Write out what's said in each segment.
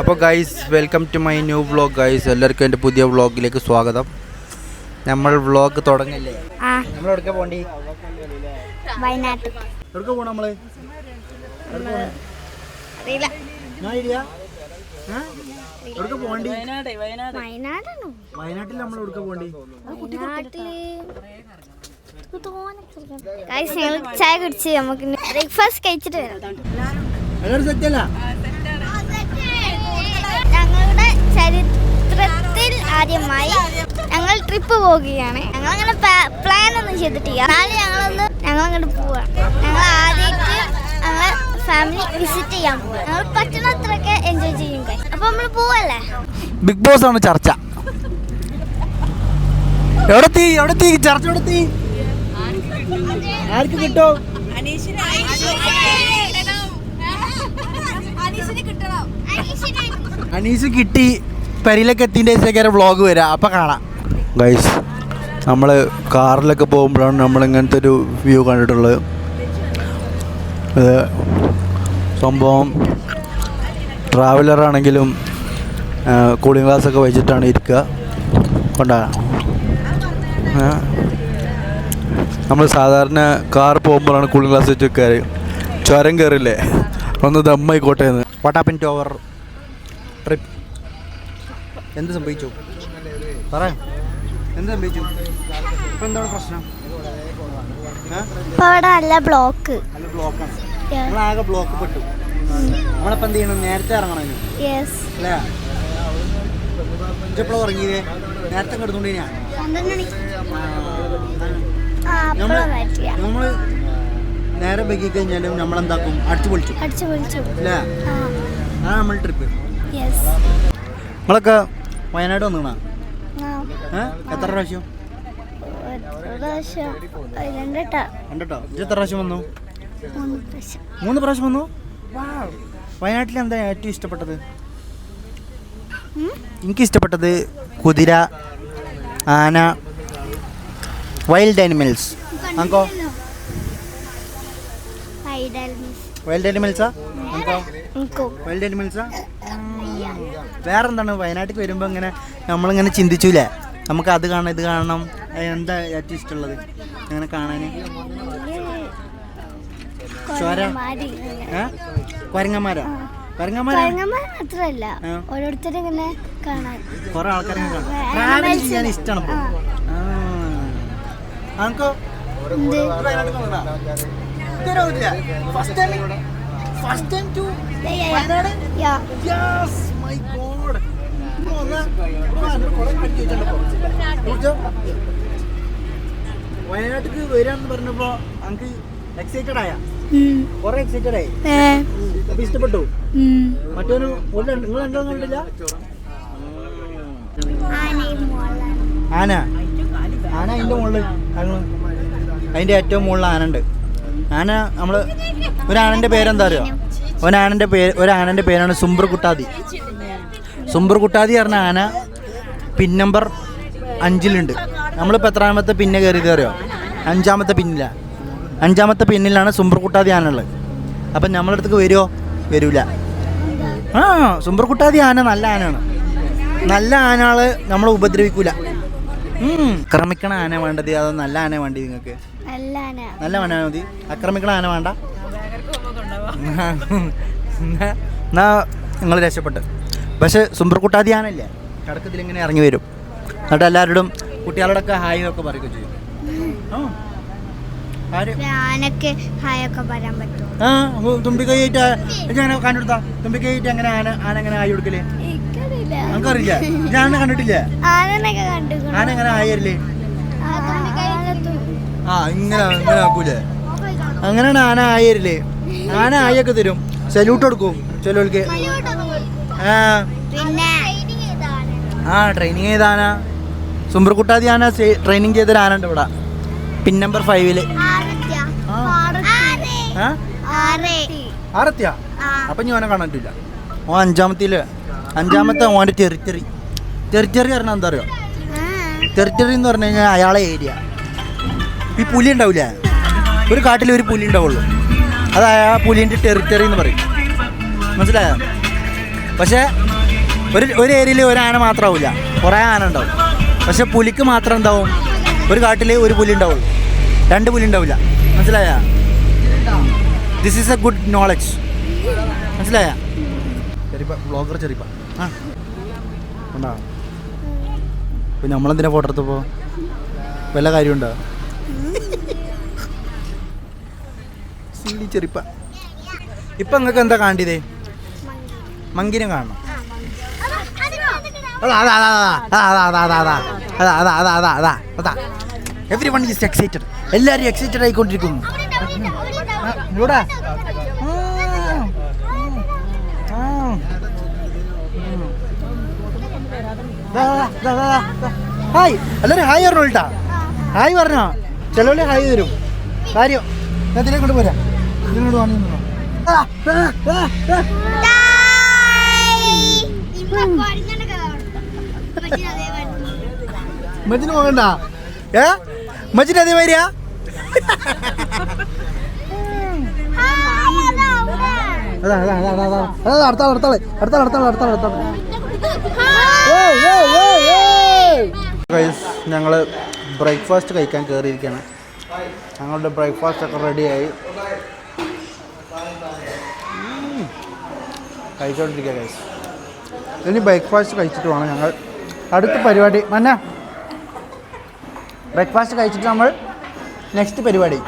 അപ്പോൾ guys welcome to my new vlog guys. എല്ലാവർക്കും എൻ്റെ പുതിയ വ്ളോഗിലേക്ക് സ്വാഗതം. നമ്മൾ വ്ളോഗ് തുടങ്ങില്ലേ? നമ്മൾ എവിടേക്കാ പോണ്ടി? വയനാട്ടിൽ. എവിടേക്കാ പോകണം നമ്മൾ? എവിടേക്കാ പോകണ്ടി? വയനാട്ടിൽ നമ്മൾ എവിടേക്കാ പോകണ്ടി? ചായ കുടിച്ച് നമുക്ക് ബ്രേക്ക്ഫാസ്റ്റ് കഴിച്ചിട്ട് വരാം. എല്ലാവരും സെറ്റല്ല? ഞങ്ങളുടെ ചരിത്രത്തിൽ ആദ്യമായി ഞങ്ങൾ ട്രിപ്പ് പോവുകയാണ്. ഞങ്ങളങ്ങനെ പ്ലാൻ ഒന്നും ചെയ്തിട്ടില്ല. നാളെ ഞങ്ങളങ്ങോട്ട് പോവാം. ഞങ്ങൾ ആദ്യമായിട്ട് ഞങ്ങളെ ഫാമിലി വിസിറ്റ് ചെയ്യാൻ പോവാം. ഞങ്ങൾ പറ്റുന്നത്രയൊക്കെ എൻജോയ് ചെയ്യും. അപ്പൊ നമ്മൾ പോവല്ലേ? ബിഗ് ബോസ് ആണ് ചർച്ച. എവിടെത്തി ചർച്ച? എവിടെത്തി? ആർക്ക് കിട്ടോ? അനീസ് കിട്ടി. പെരിയിലൊക്കെ എത്തിൻ്റെ ശേഷം വ്ളോഗ് വരാം. അപ്പം കാണാം ഗൈസ്. നമ്മൾ കാറിലൊക്കെ പോകുമ്പോഴാണ് നമ്മളിങ്ങനത്തെ ഒരു വ്യൂ കണ്ടിട്ടുള്ളത്. സംഭവം ട്രാവലറാണെങ്കിലും കൂളിംഗ് ഗ്ലാസ്സൊക്കെ വെച്ചിട്ടാണ് ഇരിക്കുക. കൊണ്ടാ നമ്മൾ സാധാരണ കാർ പോകുമ്പോഴാണ് കൂളിംഗ് ഗ്ലാസ് വെച്ച് കയറി ചുരം കയറില്ലേ, ഒന്ന് ദമ്മായിക്കോട്ടെ എന്ന്. What happen to our trip? എന്ത് സംഭവിച്ചു? പറയാം, എന്ത് സംഭവിച്ചു? ഇപ്പം എന്താണ് പ്രശ്നം? നല്ല ബ്ലോക്ക്. നല്ല ബ്ലോക്കാണ്. നമ്മളാകെ ബ്ലോക്ക് പെട്ടു. നമ്മളിപ്പോൾ എന്ത് ചെയ്യണം? നേരത്തെ ഇറങ്ങണം അല്ലേ? എപ്പോഴും ഉറങ്ങിയതേ? നേരത്തെ കിടന്നുകൊണ്ടിരിക്കാ. നമ്മൾ നേരെ ബൈക്കി കഴിഞ്ഞാലും നമ്മളെന്താക്കും? അടിച്ചു പൊളിച്ചു അല്ലേ? അതാണ് നമ്മൾ ട്രിപ്പ്. നിങ്ങളൊക്കെ വയനാട് വന്നിക്കണോ? എത്ര പ്രാവശ്യം? രണ്ടോ? എത്ര പ്രാവശ്യം വന്നു? 3 പ്രാവശ്യം വന്നു. വയനാട്ടിൽ എന്താ ഏറ്റവും ഇഷ്ടപ്പെട്ടത്? എനിക്കിഷ്ടപ്പെട്ടത് കുതിര, ആന, വൈൽഡ് ആനിമൽസ്. അങ്കോ? വൈൽഡ് ആനിമൽസാ? വൈൽഡ് ആനിമൽസാ? വേറെന്താണ്? വയനാട്ടിൽ വരുമ്പോൾ ഇങ്ങനെ നമ്മളിങ്ങനെ ചിന്തിച്ചൂലേ, നമുക്ക് അത് കാണണം ഇത് കാണണം. എന്താ ഏറ്റവും ഇഷ്ടമുള്ളത് അങ്ങനെ കാണാൻ? കുരങ്ങന്മാരാ? മാത്രല്ല ഓരോരുത്തരും ഇങ്ങനെ കാണാൻ കുറെ ആൾക്കാരെ ട്രാവൽ ചെയ്യാൻ ഇഷ്ടമാണ്. വയനാട്ടിൽ വരാന്ന് പറഞ്ഞപ്പോ നമുക്ക് എക്സൈറ്റഡ് ആയ? കൊറേ എക്സൈറ്റഡ് ആയി. അപ്പൊ ഇഷ്ടപ്പെട്ടു? മറ്റൊരു നിങ്ങൾ എന്തോ കണ്ടില്ല? ആന അതിന്റെ മുകളിൽ, അതിന്റെ ഏറ്റവും മുകളിൽ ആനണ്ട്. ആന നമ്മള് ഒരാനന്റെ പേരെന്താ അറിയോ? ഒരാനന്റെ പേരാണ് സുംബ്രകുട്ടാതി. സുംബ്രകുട്ടാതി പറഞ്ഞ ആന പിൻ നമ്പർ 5 നമ്മളിപ്പോൾ എത്രാമത്തെ പിന്നെ കയറിയോ? 5ാമത്തെ പിന്നില്ല. 5ാമത്തെ പിന്നിലാണ് സുംബ്രകുട്ടാതി ആനുള്ളത്. അപ്പം നമ്മളെ അടുത്തേക്ക് വരുമോ? വരൂല. സുംബ്രകുട്ടാതി ആന നല്ല ആനയാണ്. നല്ല ആനകള് നമ്മളെ ഉപദ്രവിക്കൂല. ആക്രമിക്കണ ആന വേണ്ടത് അതോ നല്ല ആന വേണ്ടത് നിങ്ങൾക്ക്? നല്ല ആന മതി. ആക്രമിക്കണ ആന വേണ്ട. എന്നാ നിങ്ങൾ രക്ഷപ്പെട്ട്. പക്ഷെ സുംബ്രകുട്ടാതി ആനല്ലേ കടക്കത്തിലിങ്ങനെ ഇറങ്ങി വരും. എന്നിട്ട് എല്ലാവരോടും കുട്ടികളോടൊക്കെ ഹായ് ഒക്കെ പറയുകയും ചെയ്യും. തുമ്പിക്കൈയിട്ട് എങ്ങനെ കണ്ടെടുത്താ? തുമ്പിക്കൈയിട്ട് എങ്ങനെ ആന എങ്ങനെ ഹായ് കൊടുക്കല്? നമുക്കറിയില്ല. ഞാൻ കണ്ടിട്ടില്ലേ ആന എങ്ങനെ ഹായ് തരില്ലേ? ഇങ്ങനെ ആക്കൂലേ? അങ്ങനെയാണ് ആന ഹായ് തരില്ലേ? ആന ഹായൊക്കെ തരും, സല്യൂട്ട് കൊടുക്കും ചിലർക്ക്. ട്രെയിനിങ് ചെയ്ത ആന സുംബ്രകുട്ടാതി ആന. ട്രെയിനിങ് ചെയ്തൊരു ആന ഉണ്ട് ഇവിടെ, പിൻ നമ്പർ 5. ആറെത്തിയാ? അപ്പൊ ഞാൻ ഓനെ കാണാനില്ല. ഓൻ 5ാമത്തെ ഓൻ്റെ ടെറിറ്ററി പറഞ്ഞാൽ എന്താ അറിയോ? ടെറിറ്ററി എന്ന് പറഞ്ഞു കഴിഞ്ഞാൽ അയാളെ ഏരിയ. ഈ പുലി ഉണ്ടാവില്ല, ഒരു കാട്ടിൽ ഒരു പുലി ഉണ്ടാവുള്ളൂ, അത് ആ പുലിൻ്റെ ടെറിറ്ററി എന്ന് പറയും. മനസ്സിലായോ? പക്ഷേ ഒരു ഏരിയയിൽ ഒരു ആന മാത്രമാവില്ല, കുറേ ആന ഉണ്ടാവും. പക്ഷെ പുലിക്ക് മാത്രം എന്താവും, ഒരു കാട്ടിൽ ഒരു പുലി ഉണ്ടാവുള്ളൂ, 2 പുലി ഉണ്ടാവില്ല. മനസ്സിലായ? This is A good knowledge. മനസ്സിലായ? ചെറിയ ബ്ലോഗർ ചെറിയ ആ ഉണ്ടാ. പിന്നെ നമ്മളെന്തിനാ ഫോട്ടോ എടുത്തപ്പോൾ വല്ല കാര്യമുണ്ടോ? ചെറിപ്പ ഇപ്പം നിങ്ങൾക്ക് എന്താ കാണ്ടിയതേ? മങ്കിനെ കാണണം. Everyone is excited. എല്ലാവരും എക്സൈറ്റഡ് ആയിക്കൊണ്ടിരിക്കുന്നു. ഹായ്, എല്ലാവരും ഹായ് പറഞ്ഞോ കേട്ടാ. ഹായ് പറഞ്ഞോ. ചിലവല്ലേ ഹായ് തരും. കാര്യം ഞാൻ ഇതിലേക്കൊണ്ട് പോരാ. ഇതിനോട് വന്നു മജിന് പോകണ്ട. മജിന് അതേ വരിക. ഞങ്ങൾ ബ്രേക്ക്ഫാസ്റ്റ് കഴിക്കാൻ കയറിയിരിക്കുകയാണ്. ഞങ്ങളുടെ ബ്രേക്ക്ഫാസ്റ്റ് ഒക്കെ റെഡിയായി കഴിച്ചോണ്ടിരിക്കുക ഗൈസ്. ഇനി ബ്രേക്ക്ഫാസ്റ്റ് കഴിച്ചിട്ട് വേണം ഞങ്ങൾ അടുത്ത പരിപാടി. ബ്രേക്ക്ഫാസ്റ്റ് കഴിച്ചിട്ട് നമ്മൾ നെക്സ്റ്റ് പരിപാടി.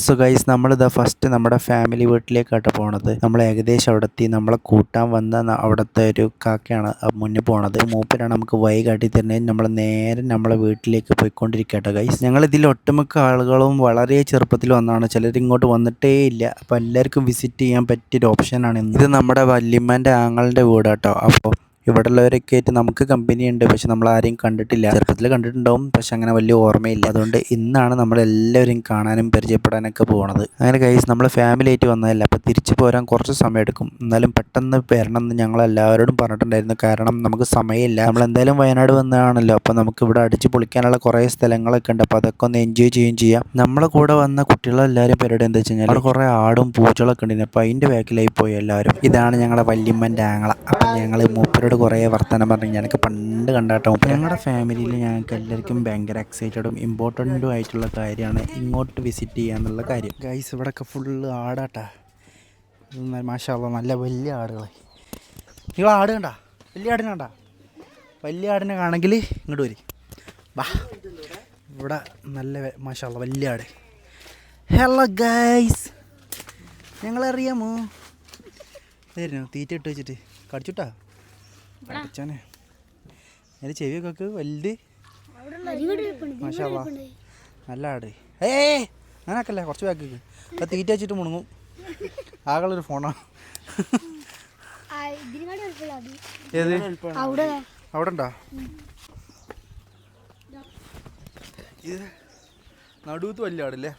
സോ ഗൈസ്, നമ്മളിതാ ഫസ്റ്റ് നമ്മുടെ ഫാമിലി വീട്ടിലേക്കാട്ട് പോണത്. നമ്മൾ ഏകദേശം അവിടെ എത്തി. നമ്മളെ കൂട്ടാൻ വന്ന അവിടുത്തെ ഒരു കാക്കയാണ് മുന്നേ പോണത്. മൂപ്പരാണ് നമുക്ക് വഴി കാട്ടി തരുന്നത്. നമ്മൾ നേരെ നമ്മളെ വീട്ടിലേക്ക് പോയിക്കൊണ്ടിരിക്കട്ടെ ഗൈസ്. ഞങ്ങൾ ഇതിൽ ഒട്ടുമിക്ക ആളുകളും വളരെ ചെറുപ്പത്തിൽ വന്നതാണ്. ചിലർ ഇങ്ങോട്ട് വന്നിട്ടേ ഇല്ല. അപ്പോൾ എല്ലാവർക്കും വിസിറ്റ് ചെയ്യാൻ പറ്റിയൊരു ഓപ്ഷനാണ് ഇത്. നമ്മുടെ വല്യമ്മേൻ്റെ ആങ്ങളുടെ വീടാട്ടോ. അപ്പോൾ ഇവിടെ ഉള്ളവരൊക്കെ ആയിട്ട് നമുക്ക് കമ്പനി ഉണ്ട്. പക്ഷെ നമ്മൾ ആരെയും കണ്ടിട്ടില്ല. ചെറുപ്പത്തിൽ കണ്ടിട്ടുണ്ടാവും, പക്ഷെ അങ്ങനെ വലിയ ഓർമ്മയില്ല. അതുകൊണ്ട് ഇന്നാണ് നമ്മളെല്ലാവരും കാണാനും പരിചയപ്പെടാനൊക്കെ പോകുന്നത്. അങ്ങനെ ഗൈസ്, നമ്മൾ ഫാമിലി ആയിട്ട് വന്നതല്ല. അപ്പോൾ തിരിച്ചു പോരാൻ കുറച്ച് സമയം എടുക്കും. എന്നാലും പെട്ടെന്ന് വരണം എന്ന് ഞങ്ങൾ എല്ലാവരോടും പറഞ്ഞിട്ടുണ്ടായിരുന്നു. കാരണം നമുക്ക് സമയമില്ല. നമ്മളെന്തായാലും വയനാട് വന്നതാണല്ലോ. അപ്പോൾ നമുക്ക് ഇവിടെ അടിച്ച് പൊളിക്കാനുള്ള കുറേ സ്ഥലങ്ങളൊക്കെ ഉണ്ട്. അപ്പോൾ അതൊക്കെ ഒന്ന് എൻജോയ് ചെയ്യുകയും ചെയ്യാം. നമ്മളെ കൂടെ വന്ന കുട്ടികളെല്ലാവരും പരിപാടി എന്താ വെച്ച് കഴിഞ്ഞാൽ അവിടെ കുറേ ആടും പൂച്ചകളൊക്കെ ഉണ്ടായിരുന്നു. അപ്പോൾ അതിൻ്റെ ബാക്കിലായി പോയി എല്ലാവരും. ഇതാണ് ഞങ്ങളുടെ വല്യമ്മൻ്റെ ആങ്ങള. അപ്പം ഞങ്ങൾ മൂപ്പരോട് കുറേ വർത്തമാനം പറഞ്ഞു. ഞങ്ങൾക്ക് പണ്ട് കണ്ടാട്ടോ. ഞങ്ങളുടെ ഫാമിലിയിൽ ഞങ്ങൾക്ക് എല്ലാവർക്കും ഭയങ്കര എക്സൈറ്റഡും ഇമ്പോർട്ടൻറ്റും ആയിട്ടുള്ള കാര്യമാണ് ഇങ്ങോട്ട് വിസിറ്റ് ചെയ്യാന്നുള്ള കാര്യം. ഗൈസ്, ഇവിടെയൊക്കെ ഫുള്ള് ആടാട്ടാ. മാഷാ അല്ലാഹ്, നല്ല വലിയ ആടുകൾ. നിങ്ങൾ ആട് കണ്ടാ? വലിയ ആടിനെ കണ്ടാ? വലിയ ആടിനെ കാണെങ്കിൽ ഇങ്ങോട്ട് വരും. വാ, ഇവിടെ നല്ല മാഷാ അല്ലാഹ് വലിയ ആട്. ഹലോ ഗൈസ്, ഞങ്ങളറിയാമോ? തരുന്നു തീറ്റ ഇട്ട് വെച്ചിട്ട് കടിച്ചുട്ടാ കടിച്ചാനെ. അതിൻ്റെ ചെവിയൊക്കെ വലുത്. മാഷാ അല്ലാഹ് നല്ല ആട്. അങ്ങനൊക്കെയല്ലേ, കുറച്ച് ബാക്ക് അത് തീറ്റ വെച്ചിട്ട് മുണങ്ങും. ആകളൊരു ഫോണാണ്. ഏത് അവിടെ ഉണ്ടോ? ഇത് നടുവത്ത് വലിയ ആടല്ലേ?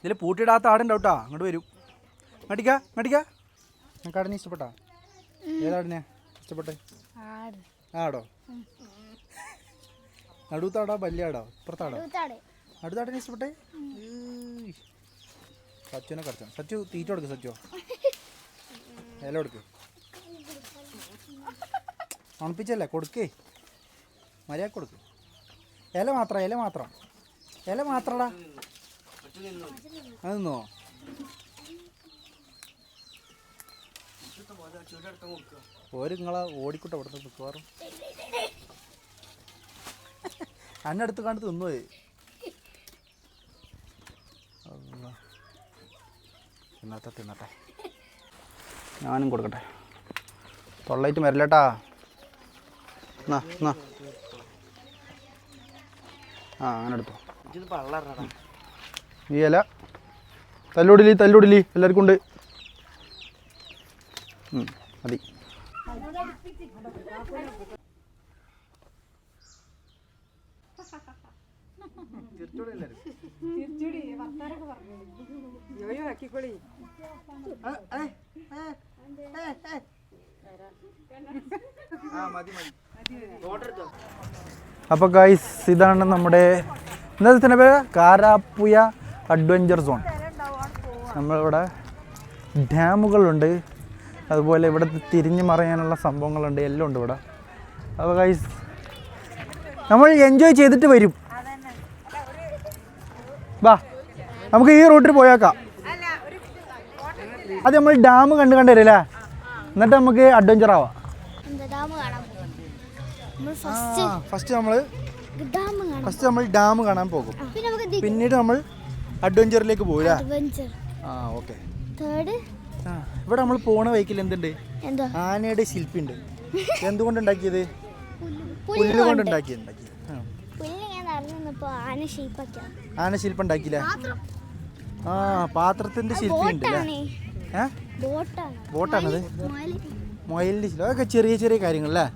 ഇതിൽ പൂട്ടിയിടാത്ത ആടുണ്ടാവും കേട്ടോ. അങ്ങോട്ട് വരും. മടിക്കാ ഞങ്ങൾക്ക് ആടിനെ ഇഷ്ടപ്പെട്ടാ? ഏതാടിനെ ഇഷ്ടപ്പെട്ടെ? ആടോ? നടുത്താടോ വലിയ ആടോ? ഇപ്പുറത്താടോ? അടുത്താടിനെ ഇഷ്ടപ്പെട്ടെ? സച്ചുവിനെ കറച്ചോ. സച്ചു തീറ്റ കൊടുക്ക്. സച്ചോ ഇല കൊടുക്ക്. ഉണപ്പിച്ചല്ലേ കൊടുക്കേ. മര്യാദ കൊടുക്ക്. ഇല മാത്രടാ. അതെന്നോ? ഒരു നിങ്ങളെ ഓടിക്കൂട്ടോ ഇവിടുത്തെ മിക്കവാറും. അന്നെടുത്ത് കണ്ട് തിന്നുപോയി. തിന്നട്ടെ. ഞാനും കൊടുക്കട്ടെ. തൊള്ളയിട്ട് വരില്ലട്ടാ. അങ്ങനെ എടുത്തോ. ഈ ഇല തല്ലുടിലി എല്ലാവർക്കും ഉണ്ട്. മതി. അപ്പോൾ ഗൈസ്, ഇതാണ് നമ്മുടെ ഇന്നത്തെ പേര് കാരാപ്പുയ അഡ്വഞ്ചർ സോൺ. നമ്മളിവിടെ ഡാമുകളുണ്ട്, അതുപോലെ ഇവിടെ തിരിഞ്ഞു മറിയാനുള്ള സംഭവങ്ങളുണ്ട്, എല്ലാം ഉണ്ട് ഇവിടെ. അപ്പോൾ ഗൈസ് നമ്മൾ എൻജോയ് ചെയ്തിട്ട് വരും. വാ നമുക്ക് ഈ റൂട്ടിൽ പോയേക്കാം. അത് നമ്മൾ ഡാം കണ്ട് വരില്ലേ, എന്നിട്ട് നമുക്ക് അഡ്വഞ്ചർ ആവാം. ഫസ്റ്റ് നമ്മൾ ഡാം കാണാൻ പോകും, പിന്നീട് നമ്മൾ അഡ്വഞ്ചറിലേക്ക് പോകില്ല. ആ ഓക്കെ. ഇവിടെ നമ്മൾ പോണ വഴിക്കിൽ എന്തുണ്ട്? ആനയുടെ ശില്പിണ്ട്. എന്തുകൊണ്ടുണ്ടാക്കിയത്? പുല്ല് കൊണ്ടുണ്ടാക്കിയത്. ആന ശില്പം ഉണ്ടാക്കിയില്ല? ആ പാത്രത്തിന്റെ ശില്പി ഉണ്ട്. ബോട്ടാണത്, മൊയലിന്റെ ശില്പം. അതൊക്കെ ചെറിയ ചെറിയ കാര്യങ്ങളല്ലേ.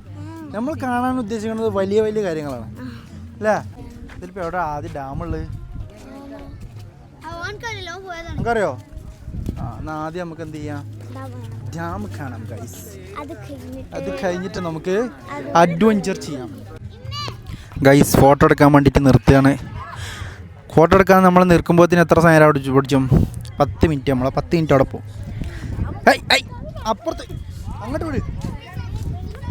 നമ്മൾ കാണാൻ ഉദ്ദേശിക്കുന്നത് വലിയ വലിയ കാര്യങ്ങളാണ് അല്ലേ. ഇതിലിപ്പോ എവിടെ ആദ്യം ഡാമുള്ളത് നമുക്കറിയോ? ആ എന്നാ ആദ്യം നമുക്ക് എന്ത് ചെയ്യാം, ഡാം കാണാം ഗൈസ്. അത് കഴിഞ്ഞിട്ട് നമുക്ക് അഡ്വഞ്ചർ ചെയ്യാം ഗൈസ്. ഫോട്ടോ എടുക്കാൻ വേണ്ടിയിട്ട് നിർത്തുകയാണ്. ഫോട്ടോ എടുക്കാൻ നമ്മൾ നിൽക്കുമ്പോഴത്തേന് എത്ര സമയം അവിടെ പിടിച്ചും? 10 മിനിറ്റ്. നമ്മളെ 10 മിനിറ്റ് അവിടെ പോകും. അപ്പുറത്ത് അങ്ങോട്ട് വിട്,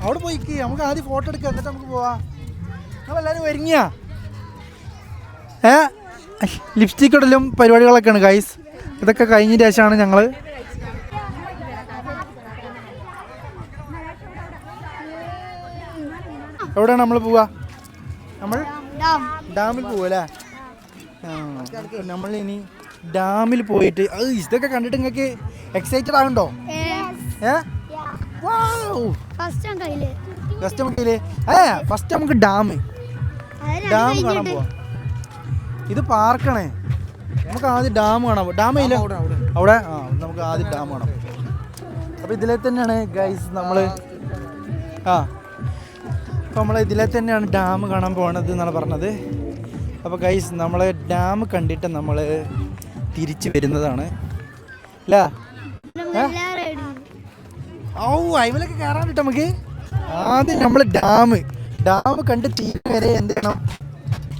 അവിടെ പോയിക്ക്. നമുക്ക് ആദ്യം ഫോട്ടോ എടുക്കുക, എന്നിട്ട് നമുക്ക് പോവാം. നമ്മളെല്ലാവരും ഒരുങ്ങിയാ? Lipstick ഇടലും പരിപാടികളൊക്കെയാണ് guys. ഇതൊക്കെ കഴിഞ്ഞ ശേഷമാണ് ഞങ്ങൾ എവിടെയാണ് നമ്മൾ പോവാ? നമ്മൾ ഡാമിൽ പോവല്ലേ? നമ്മൾ ഇനി ഡാമിൽ പോയിട്ട് ഇതൊക്കെ കണ്ടിട്ട് നിങ്ങൾക്ക് എക്സൈറ്റഡ് ആവുന്നുണ്ടോ? ഫസ്റ്റ് നമുക്ക് ഡാം കാണാൻ പോവാം. ഇത് പാർക്കാണേ. നമുക്ക് ആദ്യം ഡാം കാണാൻ പോവാം. ഡാം ഇല്ല അവിടെ. ആ നമുക്ക് ആദ്യം ഡാം കാണാം. അപ്പോൾ ഇതിലെ തന്നെയാണ് ഗൈസ് നമ്മൾ അപ്പോൾ നമ്മൾ ഇതിലെ തന്നെയാണ് ഡാം കാണാൻ പോകുന്നത് എന്നാണ് പറഞ്ഞത്. അപ്പോൾ ഗൈസ് നമ്മൾ ഡാം കണ്ടിട്ട് നമ്മൾ തിരിച്ച് വരുന്നതാണ് അല്ലേ? അയിലൊക്കെ കയറാൻ കിട്ടും നമുക്ക്. ആദ്യം നമ്മൾ ഡാം കണ്ട് തീരുന്നവരെ എന്ത്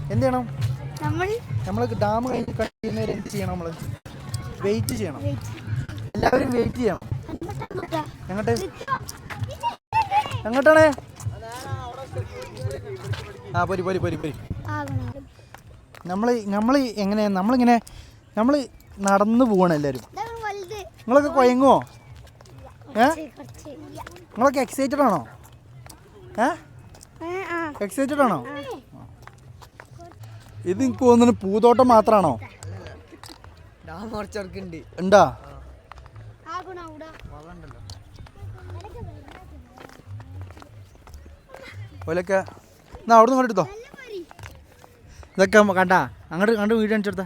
ചെയ്യണം? നമ്മൾ ഡാം കഴിഞ്ഞ് കഴിയുന്നവരെ എന്ത് ചെയ്യണം? നമ്മൾ വെയിറ്റ് ചെയ്യണം. എല്ലാവരും വെയിറ്റ് ചെയ്യണം. എങ്ങോട്ടാണ്? ആ പോരി. നമ്മൾ എങ്ങനെയാണ്? നമ്മൾ നടന്നു പോവാണ് എല്ലാവരും. നിങ്ങളൊക്കെ കൊയങ്ങുമോ? നിങ്ങളൊക്കെ എക്സൈറ്റഡ് ആണോ? എക്സൈറ്റഡ് ആണോ? ഇത് എനിക്ക് തോന്നുന്നു പൂന്തോട്ടം മാത്രമാണോ? ഉണ്ടാ? ഓലൊക്കെ എന്നാ അവിടെ നിന്ന് എടുത്തോ. ഇതൊക്കെ കണ്ടാ അങ്ങോട്ട് വീഡിയോ കാണിച്ചെടുത്ത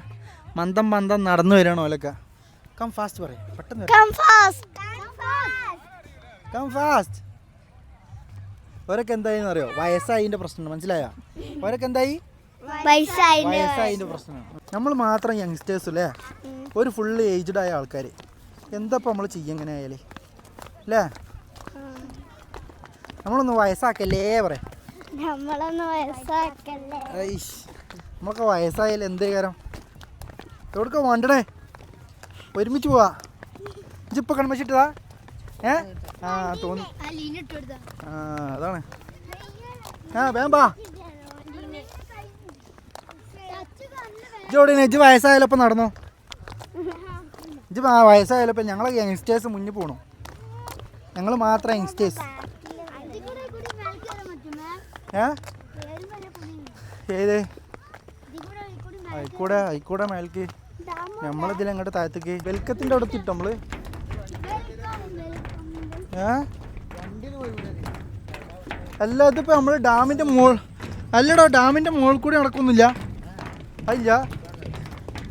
മന്ദം നടന്നു വരികയാണോ ഓലൊക്കെ? കം ഫാസ്റ്റ് പറയും പെട്ടെന്ന്. Come fast. ഓരൊക്കെ എന്തായിന്ന് അറിയോ? വയസ്സായതിൻ്റെ പ്രശ്നമാണ്. മനസ്സിലായോ? ഓരൊക്കെ എന്തായി? വയസ്സായതിൻ്റെ പ്രശ്നമാണ്. നമ്മൾ മാത്രം യങ്സ്റ്റേഴ്സ് അല്ലേ, ഒരു ഫുള്ള് ഏജ്ഡ് ആയ ആൾക്കാർ. എന്താ ഇപ്പം നമ്മൾ ചെയ്യുക എങ്ങനെ ആയാലേ അല്ലേ? നമ്മളൊന്ന് വയസ്സാക്കല്ലേ പറയാം. നമ്മളൊക്കെ വയസ്സായാലും എന്ത് കാരം? എവിടെക്കാ വേണ്ടടേ? ഒരുമിച്ച് പോവാ. ഇജിപ്പോൾ കൺമച്ചിട്ടതാ? തോന്നി. അതാണ്. വേഗം പാ. ഇജ് വയസ്സായാലപ്പം നടന്നോ? ഇജ് വയസ്സായാലപ്പം ഞങ്ങളെ യങ്സ്റ്റേഴ്സ് മുന്നിൽ പോകണം. ഞങ്ങൾ മാത്രം യങ്സ്റ്റേഴ്സ്. ഏത് ആയിക്കൂടെ മേൽക്ക്? നമ്മളിതിൽ അങ്ങോട്ട് താഴത്തേക്ക് വെൽക്കത്തിൻ്റെ അവിടെ എത്തിട്ടോ നമ്മള്. അല്ല ഇതിപ്പോ നമ്മള് ഡാമിന്റെ അല്ലടോ, ഡാമിന്റെ മുകളിൽ കൂടി നടക്കൊന്നുമില്ല. അല്ല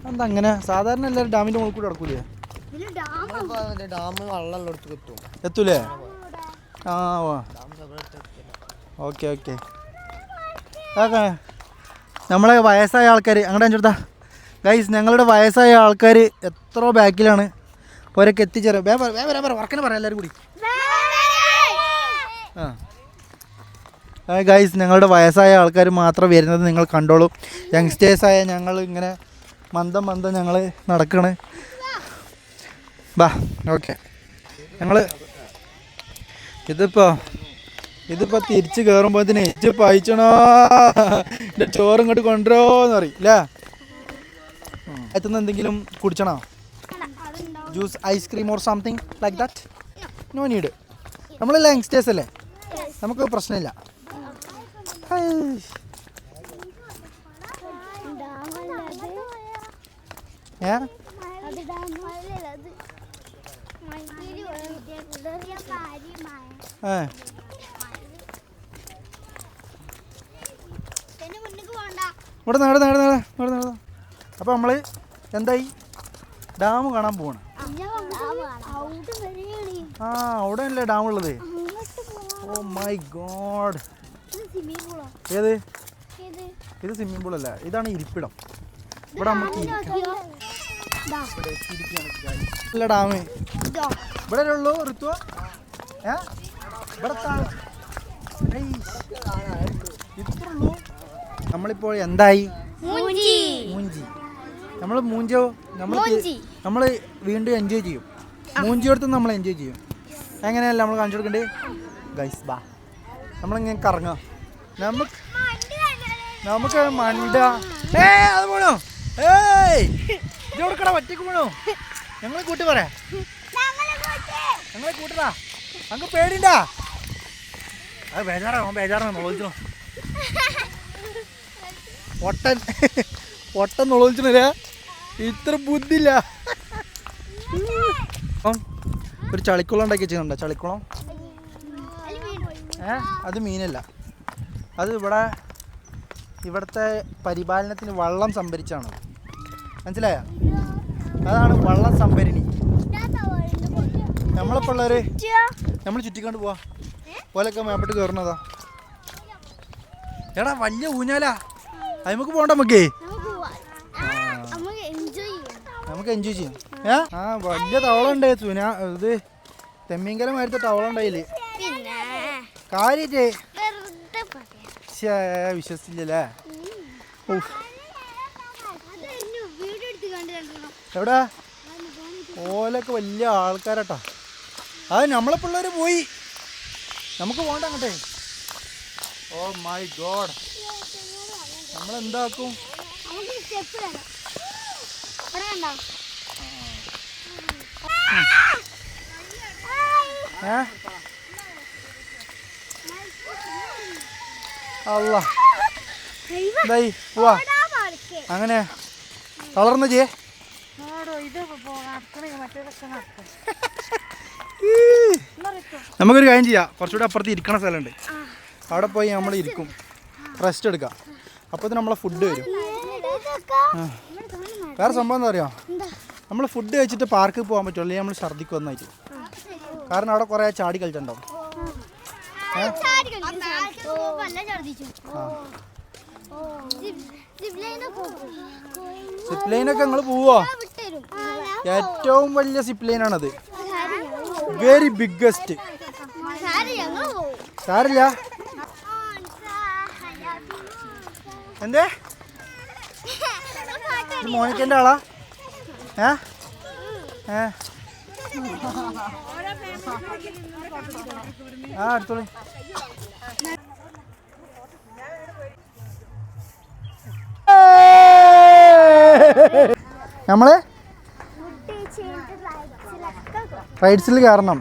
എന്താ അങ്ങനെ? സാധാരണ എല്ലാവരും ഡാമിന്റെ മുകളിൽ കൂടി നടക്കൂലേ? എത്തൂലേ? ഓക്കെ നമ്മളെ വയസ്സായ ആൾക്കാർ അങ്ങോട്ട് അഞ്ചെടുത്താ ഗൈസ്. ഞങ്ങളുടെ വയസ്സായ ആൾക്കാർ എത്രയോ ബാക്കിലാണ്. ഓരൊക്കെ എത്തിച്ചേരാം. വർക്കനെ പറയാം എല്ലാവരും കൂടി. ഗൈസ് ഞങ്ങളുടെ വയസ്സായ ആൾക്കാർ മാത്രം വരുന്നത് നിങ്ങൾ കണ്ടോളൂ. യങ്സ്റ്റേഴ്സായ ഞങ്ങൾ ഇങ്ങനെ മന്ദം ഞങ്ങൾ നടക്കണ്. ബാ ഓക്കെ. ഞങ്ങൾ ഇതിപ്പോൾ തിരിച്ച് കയറുമ്പോഴത്തേന് ഇജ്ജ് പയച്ചണോ എൻ്റെ ചോറ് ഇങ്ങോട്ട് കൊണ്ടുവരോന്ന് പറയും അല്ലേ? എത്തുന്ന എന്തെങ്കിലും കുടിച്ചണോ? Juice, ice cream or something like that? No need. നമ്മളെല്ലാം യങ്സ്റ്റേഴ്സ് അല്ലേ, നമുക്ക് പ്രശ്നമില്ല. ഇവിടെ നട. അപ്പോൾ നമ്മൾ എന്തായി ഡാം കാണാൻ പോവാണ്. ആ അവിടെ അല്ലേ ഡാം ഉള്ളത്? Oh my God. ഏത്? ഇത് സ്വിമ്മിംഗ് പൂൾ അല്ല, ഇതാണ് ഇരിപ്പിടം. ഇവിടെ നമുക്ക് അല്ല ഡാം ഇവിടെ ഉള്ളൂ. ഋതു ഇവിടെ ഇത്ര ഉള്ളൂ. നമ്മളിപ്പോൾ എന്തായി? മൂഞ്ചി. നമ്മൾ മൂഞ്ചോ നമ്മൾ വീണ്ടും എൻജോയ് ചെയ്യും. മൂഞ്ചിയോടത്ത് നമ്മൾ എൻജോയ് ചെയ്യും. എങ്ങനെയല്ല നമ്മൾ കാണിച്ചു കൊടുക്കണ്ടേ ഗൈസ്? ബാ നമ്മളിങ്ങനെ കറങ്ങാം. നമുക്ക് മണ്ട. അത് പോണോ? ഇത് കൊടുക്കടാ, ഒറ്റക്ക് പോണോ? ഞങ്ങളെ കൂട്ടി പറയാ, ഞങ്ങളെ കൂട്ടടാ. അങ്ങ് പേടിണ്ടാ? അത് ബേജാറാണോ നോളിച്ചോ? ഒട്ടൻ നോളിച്ചില്ല, ഇത്ര ബുദ്ധിയില്ല. ഒരു ചളിക്കുളം ഉണ്ടാക്കി വെച്ചിട്ടുണ്ടോ? ചളിക്കുളം അത് മീനല്ല, അത് ഇവിടുത്തെ പരിപാലനത്തിന് വള്ളം സംഭരിച്ചാണ്. മനസ്സിലായ? അതാണ് വള്ളം സംഭരണി. നമ്മളിപ്പോൾ ഉള്ളവര് നമ്മൾ ചുറ്റിക്കൊണ്ട് പോവാ പോലൊക്കെ മേപ്പിട്ട് കയറുന്നതാ. എടാ വലിയ ഊഞ്ഞാലാ, അത് നമുക്ക് പോകണ്ട. നമുക്ക് എൻജോയ് ചെയ്യാം. ആ വലിയ തവള ഉണ്ടായി ഇത് തെമ്മീങ്കലമായിട്ട് തവള ഉണ്ടായില്ലേ? കാര്യേ വിശ്വസിച്ചില്ലല്ലേ? എവിടെ? ഓലൊക്കെ വലിയ ആൾക്കാരട്ടാ. അത് നമ്മളെ പിള്ളേർ പോയി, നമുക്ക് പോകണ്ട അങ്ങോട്ടേ. ഓ മൈ ഗോഡ്, നമ്മളെന്താക്കും? അല്ല എന്തായി പോവാ? അങ്ങനെ തളർന്നു ചെയ്യേ. നമുക്കൊരു കാര്യം ചെയ്യാം, കുറച്ചുകൂടെ അപ്പുറത്ത് ഇരിക്കണ സ്ഥലമുണ്ട്, അവിടെ പോയി നമ്മൾ ഇരിക്കും, റെസ്റ്റ് എടുക്കാം. അപ്പോൾ നമ്മളെ ഫുഡ് വരും. വേറെ സംഭവം എന്താ പറയുക, നമ്മൾ ഫുഡ് കഴിച്ചിട്ട് പാർക്കിൽ പോകാൻ പറ്റുമോ? അല്ലെങ്കിൽ നമ്മൾ ഛർദ്ദിക്കും ഒന്നായിട്ട്. കാരണം അവിടെ കുറേ ചാടി കളിച്ചിട്ടുണ്ടാവും. സിപ്പ് ലൈനൊക്കെ ഞങ്ങൾ പോവോ? ഏറ്റവും വലിയ സിപ്പ് ലൈനാണത്, വെരി ബിഗ്ഗസ്റ്റ്. സാരില്ല. എന്തേ മോനിക്കൻ്റെ ആളാ? അടുത്തോളി. നമ്മള് റൈഡ്സിൽ കയറണം.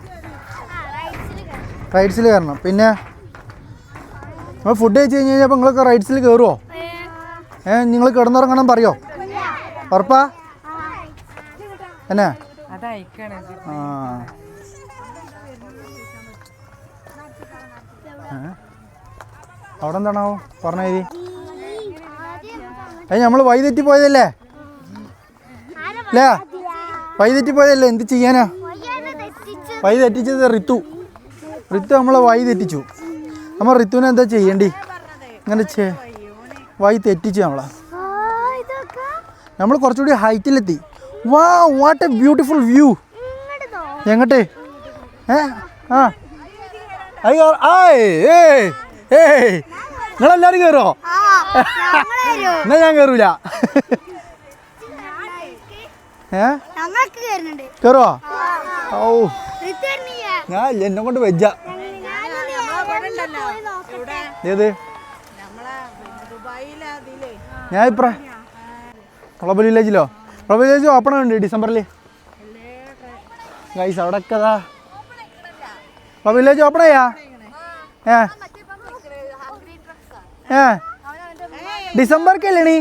പിന്നെ നമ്മൾ ഫുഡ് കഴിച്ച് കഴിഞ്ഞ് കഴിഞ്ഞപ്പോൾ നിങ്ങളൊക്കെ റൈഡ്സിൽ കയറുമോ? നിങ്ങൾ കിടന്നുറങ്ങണം പറയോ? ഉറപ്പാ? എന്നാ അവിടെ എന്താണാവോ പറഞ്ഞ രീതി? നമ്മൾ വൈതെറ്റി പോയതല്ലേ? അല്ലേ? വൈതെറ്റി പോയതല്ലേ? എന്ത് ചെയ്യാനാ? വഴി തെറ്റിച്ചത് ഋതു നമ്മളെ വഴി തെറ്റിച്ചു. നമ്മൾ ഋതുവിനെ എന്താ ചെയ്യേണ്ടി? അങ്ങനെ വഴി തെറ്റിച്ചു നമ്മൾ കുറച്ചുകൂടി ഹൈറ്റിലെത്തി. വാ, വാട്ട് എ ബ്യൂട്ടിഫുൾ വ്യൂ. എങ്ങോട്ട്? നിങ്ങളെല്ലാരും കയറോ? എന്നാ ഞാൻ കയറൂല. ഞങ്ങൾക്ക് കയറുന്നുണ്ട്. കയറുവാ? ഓ റിത്ത് വരുന്നില്ല. ഞാൻ ഇല്ല, എന്നെ കൊണ്ട് വെജ. ഏത് ഞാൻ ഇപ്പറ ക്ലബ് വില്ലേജിലോ? ക്ലബ് വില്ലേജ് ഓപ്പൺ ഉണ്ട് ഡിസംബറിൽ. ഗൈസ് അവിടെ ഒക്കെ ക്ലബ് വില്ലേജ് ഓപ്പൺ ചെയ്യാ. ഡിസംബർക്കല്ലേ നീ?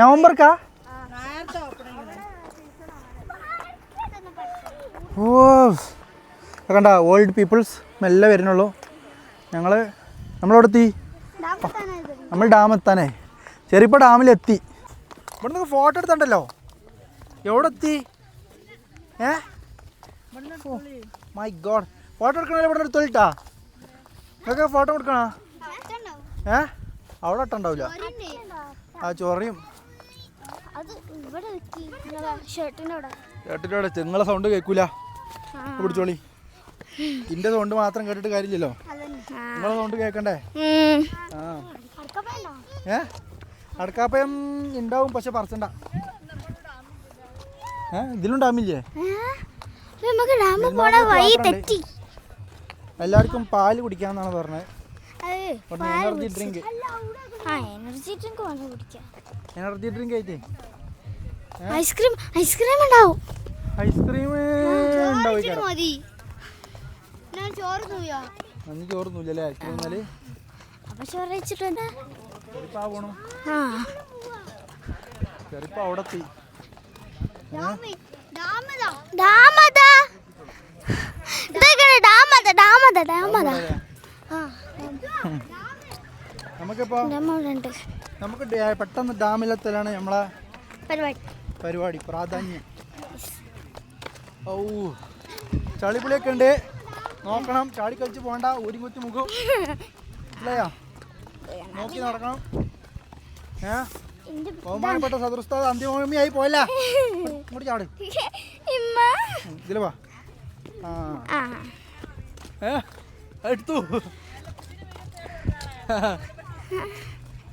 നവംബർക്കാ? ഓ കണ്ട ഓൾഡ് പീപ്പിൾസ് മെല്ലെ വരുന്നുള്ളൂ. നമ്മളെവിടെത്തി? നമ്മൾ ഡാം എത്താനേ. ചെറിയപ്പോൾ ഡാമിലെത്തി. ഇവിടെ നിന്ന് ഫോട്ടോ എടുത്തണ്ടല്ലോ. എവിടെ എത്തി? മൈ ഗോഡ്, ഫോട്ടോ എടുക്കണല്ലോ. ഇവിടെ എടുത്തോളിട്ടാ. നിങ്ങൾക്ക് ഫോട്ടോ എടുക്കണോ? അവിടെ ഇട്ടുണ്ടാവില്ല. ആ ചൊറിയും. കേട്ടിട്ടോടെ നിങ്ങളെ സൗണ്ട് കേൾക്കൂല. പിടിച്ചോളി. ഇതിൻ്റെ സൗണ്ട് മാത്രം കേട്ടിട്ട് കാര്യമില്ലല്ലോ. നിങ്ങളെ സൗണ്ട് കേൾക്കണ്ടേ? അടക്കാപ്പയം ഉണ്ടാവും, പക്ഷെ പറിച്ചണ്ട. ഇതിലും ഡാമില്ലേ? എല്ലാവർക്കും പാല് കുടിക്കാന്നാണ് പറഞ്ഞത്. Energy drink. എനർജി ഡ്രിങ്ക് ആയിട്ട് ഐസ്ക്രീം ഉണ്ടാവും. ഐസ്ക്രീം ഉണ്ടാവും. അന്ന് ചോറുന്നില്ലല്ലേ ഐസ്ക്രീം? എന്നാല് പോണു. ചെറിപ്പ അവിടെ എത്തി. നമുക്കിപ്പോ നമുക്ക് പെട്ടെന്ന് ഡാമിലെത്തലാണ് നമ്മളെ പരിപാടി. പ്രാധാന്യം. ഓ ചളിപുളിയൊക്കെ ഉണ്ട്, നോക്കണം. ചാടി കളിച്ച് പോകണ്ട. ഊരിങ്കുത്തി മുഖം ഇല്ലയാ, നോക്കി നടക്കണം. ബഹുമാനപ്പെട്ട സദൃസ്ഥാത് അന്തിമോമിയായി പോയല്ല. ഇങ്ങോട്ട് ചാട്. ഇതില് വാ. എടുത്തു.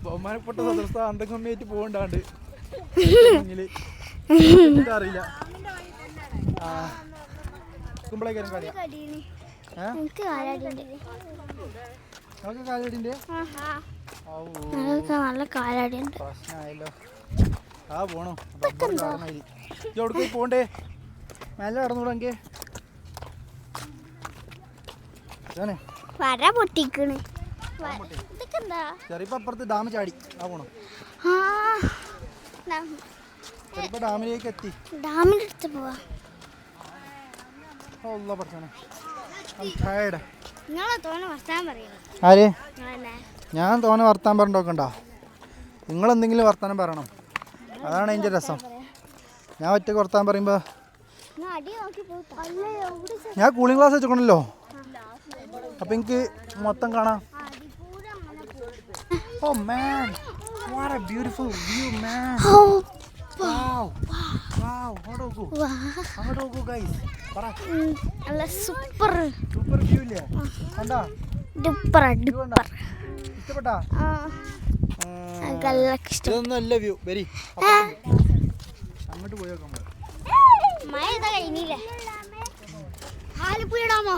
ബഹുമാനപ്പെട്ട സദൃസ്ഥാത് അന്തംഗമ്മിയായിട്ട് പോകണ്ടാണ്ട് മുന്നില് അറിയില്ല. കുമ്പളേക്കാരും കളിയാ. നമുക്ക് കാലടിന്റെ നല്ല കാലടിയുണ്ട്. പ്രശ്നമായല്ലോ. ആ പോണോ? എവിടെ പോണ്ടേ? മേലെ കടന്നൂടെങ്കിൽ വര പൊട്ടിക്കണ്. ചെറിയപ്പോ അപ്പുറത്ത് ഡാം ചാടി. ആ പോണോ? ചെറിയപ്പോ ഡാമിലേക്ക് എത്തി. ഡാമിന്റെ അടുത്ത് പോവാ. ആര്? ഞാൻ തോനെ വർത്താൻ പറഞ്ഞോക്കണ്ട. നിങ്ങളെന്തെങ്കിലും വർത്താനം പറയണം. അതാണ് അതിൻ്റെ രസം. ഞാൻ ഒറ്റയ്ക്ക് വർത്താൻ പറയുമ്പോൾ ഞാൻ കൂളിംഗ് ഗ്ലാസ് വെച്ചോക്കണല്ലോ. അപ്പം എനിക്ക് മൊത്തം കാണാം. ഓ മാൻ, വാട്ട് എ ബ്യൂട്ടിഫുൾ വ്യൂ മാൻ. അങ്ങോട്ട് നോക്കൂ ഗൈസ്. സൂപ്പർ വ്യൂ ഇല്ലേ? കണ്ടാ? ഇഷ്ടപ്പെട്ടാ? ഇതൊന്നും അല്ല വ്യൂ. വരി അങ്ങോട്ട് പോയി നോക്കാം. ആലപ്പുഴ ഡാമോ?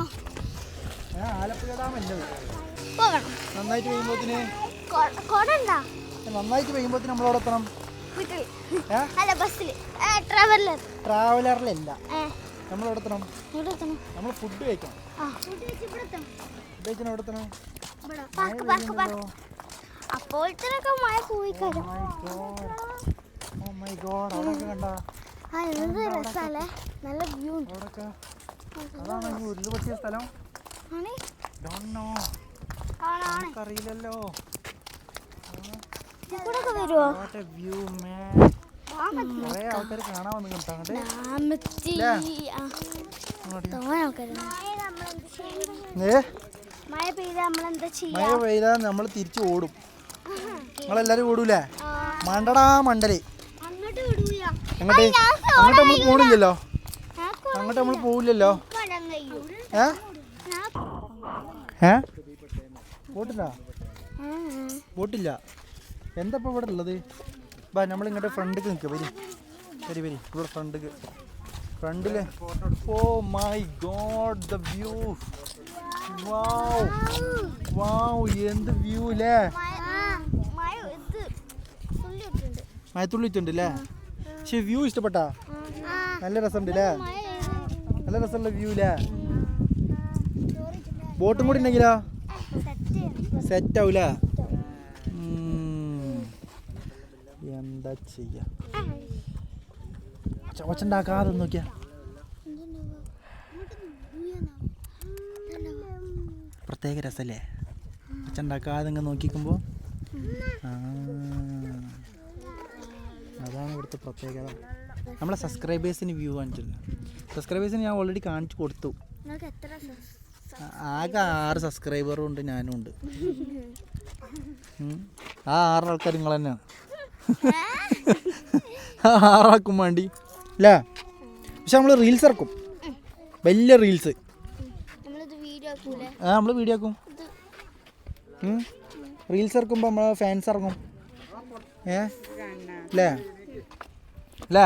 ആലപ്പുഴ ഡാമല്ല. നന്നായിട്ട് പെയ്യുമ്പോത്തിന് നമ്മളവിടെ എത്തണം. ട്രാവലറിലല്ല, നമ്മളവിടെ എത്തണം. നമ്മൾ ഫുഡ് കഴിക്കണം. എവിടെ എത്തണം? അപ്പോഴത്തേനൊക്കെ മഴ പോയി. നല്ല വ്യൂ ഉരുളുപൊട്ടിയ സ്ഥലം അറിയില്ലല്ലോ. വരുമോ? കൊറേ ആൾക്കാർ കാണാൻ വന്നു കേട്ടോ. മഴ പെയ്താ നമ്മൾ തിരിച്ചു ഓടും. നിങ്ങളെല്ലാരും ഓടൂലേ? മണ്ടടാ മണ്ടല്. അങ്ങോട്ട് നമ്മൾ പോണില്ലല്ലോ. അങ്ങോട്ട് നമ്മൾ പോവില്ലല്ലോ. ബോട്ടില്ല. എന്താ ഇപ്പോൾ ഇവിടെ ഉള്ളത്? ബാ നമ്മളിങ്ങോട്ട് ഫ്രണ്ടിലേക്ക് നിൽക്കുക. വരും വരി വരി ഇവിടെ ഫ്രണ്ടിലെ oh my god the view wow wow എന്ത് വ്യൂ അല്ലേ മഴത്തുള്ളിട്ടുണ്ട് അല്ലേ പക്ഷെ വ്യൂ ഇഷ്ടപ്പെട്ടാ നല്ല രസമുണ്ട് അല്ലേ നല്ല രസമുള്ള വ്യൂ അല്ലേ ബോട്ടും കൂടി ഉണ്ടെങ്കിലോ സെറ്റ് ആവൂല എന്താ ചെയ്യാ ചോച്ചുണ്ടാക്കാതെ നോക്കിയാ പ്രത്യേക രസല്ലേ ഒച്ചുണ്ടാക്കാതെ ഇങ്ങനെ നോക്കിക്കുമ്പോൾ അതാണ് ഇവിടുത്തെ പ്രത്യേകത. നമ്മളെ സബ്സ്ക്രൈബേഴ്സിന് വ്യൂ കാണിച്ചിരുന്നു. സബ്സ്ക്രൈബേഴ്സിന് ഞാൻ ഓൾറെഡി കാണിച്ചു കൊടുത്തു. ആകെ 6 സബ്സ്ക്രൈബറും ഉണ്ട്, ഞാനും ഉണ്ട്. ആ 6 ആൾക്കാർ നിങ്ങൾ തന്നെയാണ്. ആ 6 ആൾക്കും വേണ്ടി അല്ലേ? പക്ഷെ നമ്മൾ റീൽസ് ഇറക്കും, വലിയ റീൽസ്. ആ നമ്മൾ വീഡിയോ ആക്കും. റീൽസ് ഇറക്കുമ്പോൾ നമ്മളെ ഫാൻസ് ഇറങ്ങും. അല്ലേ അല്ലേ?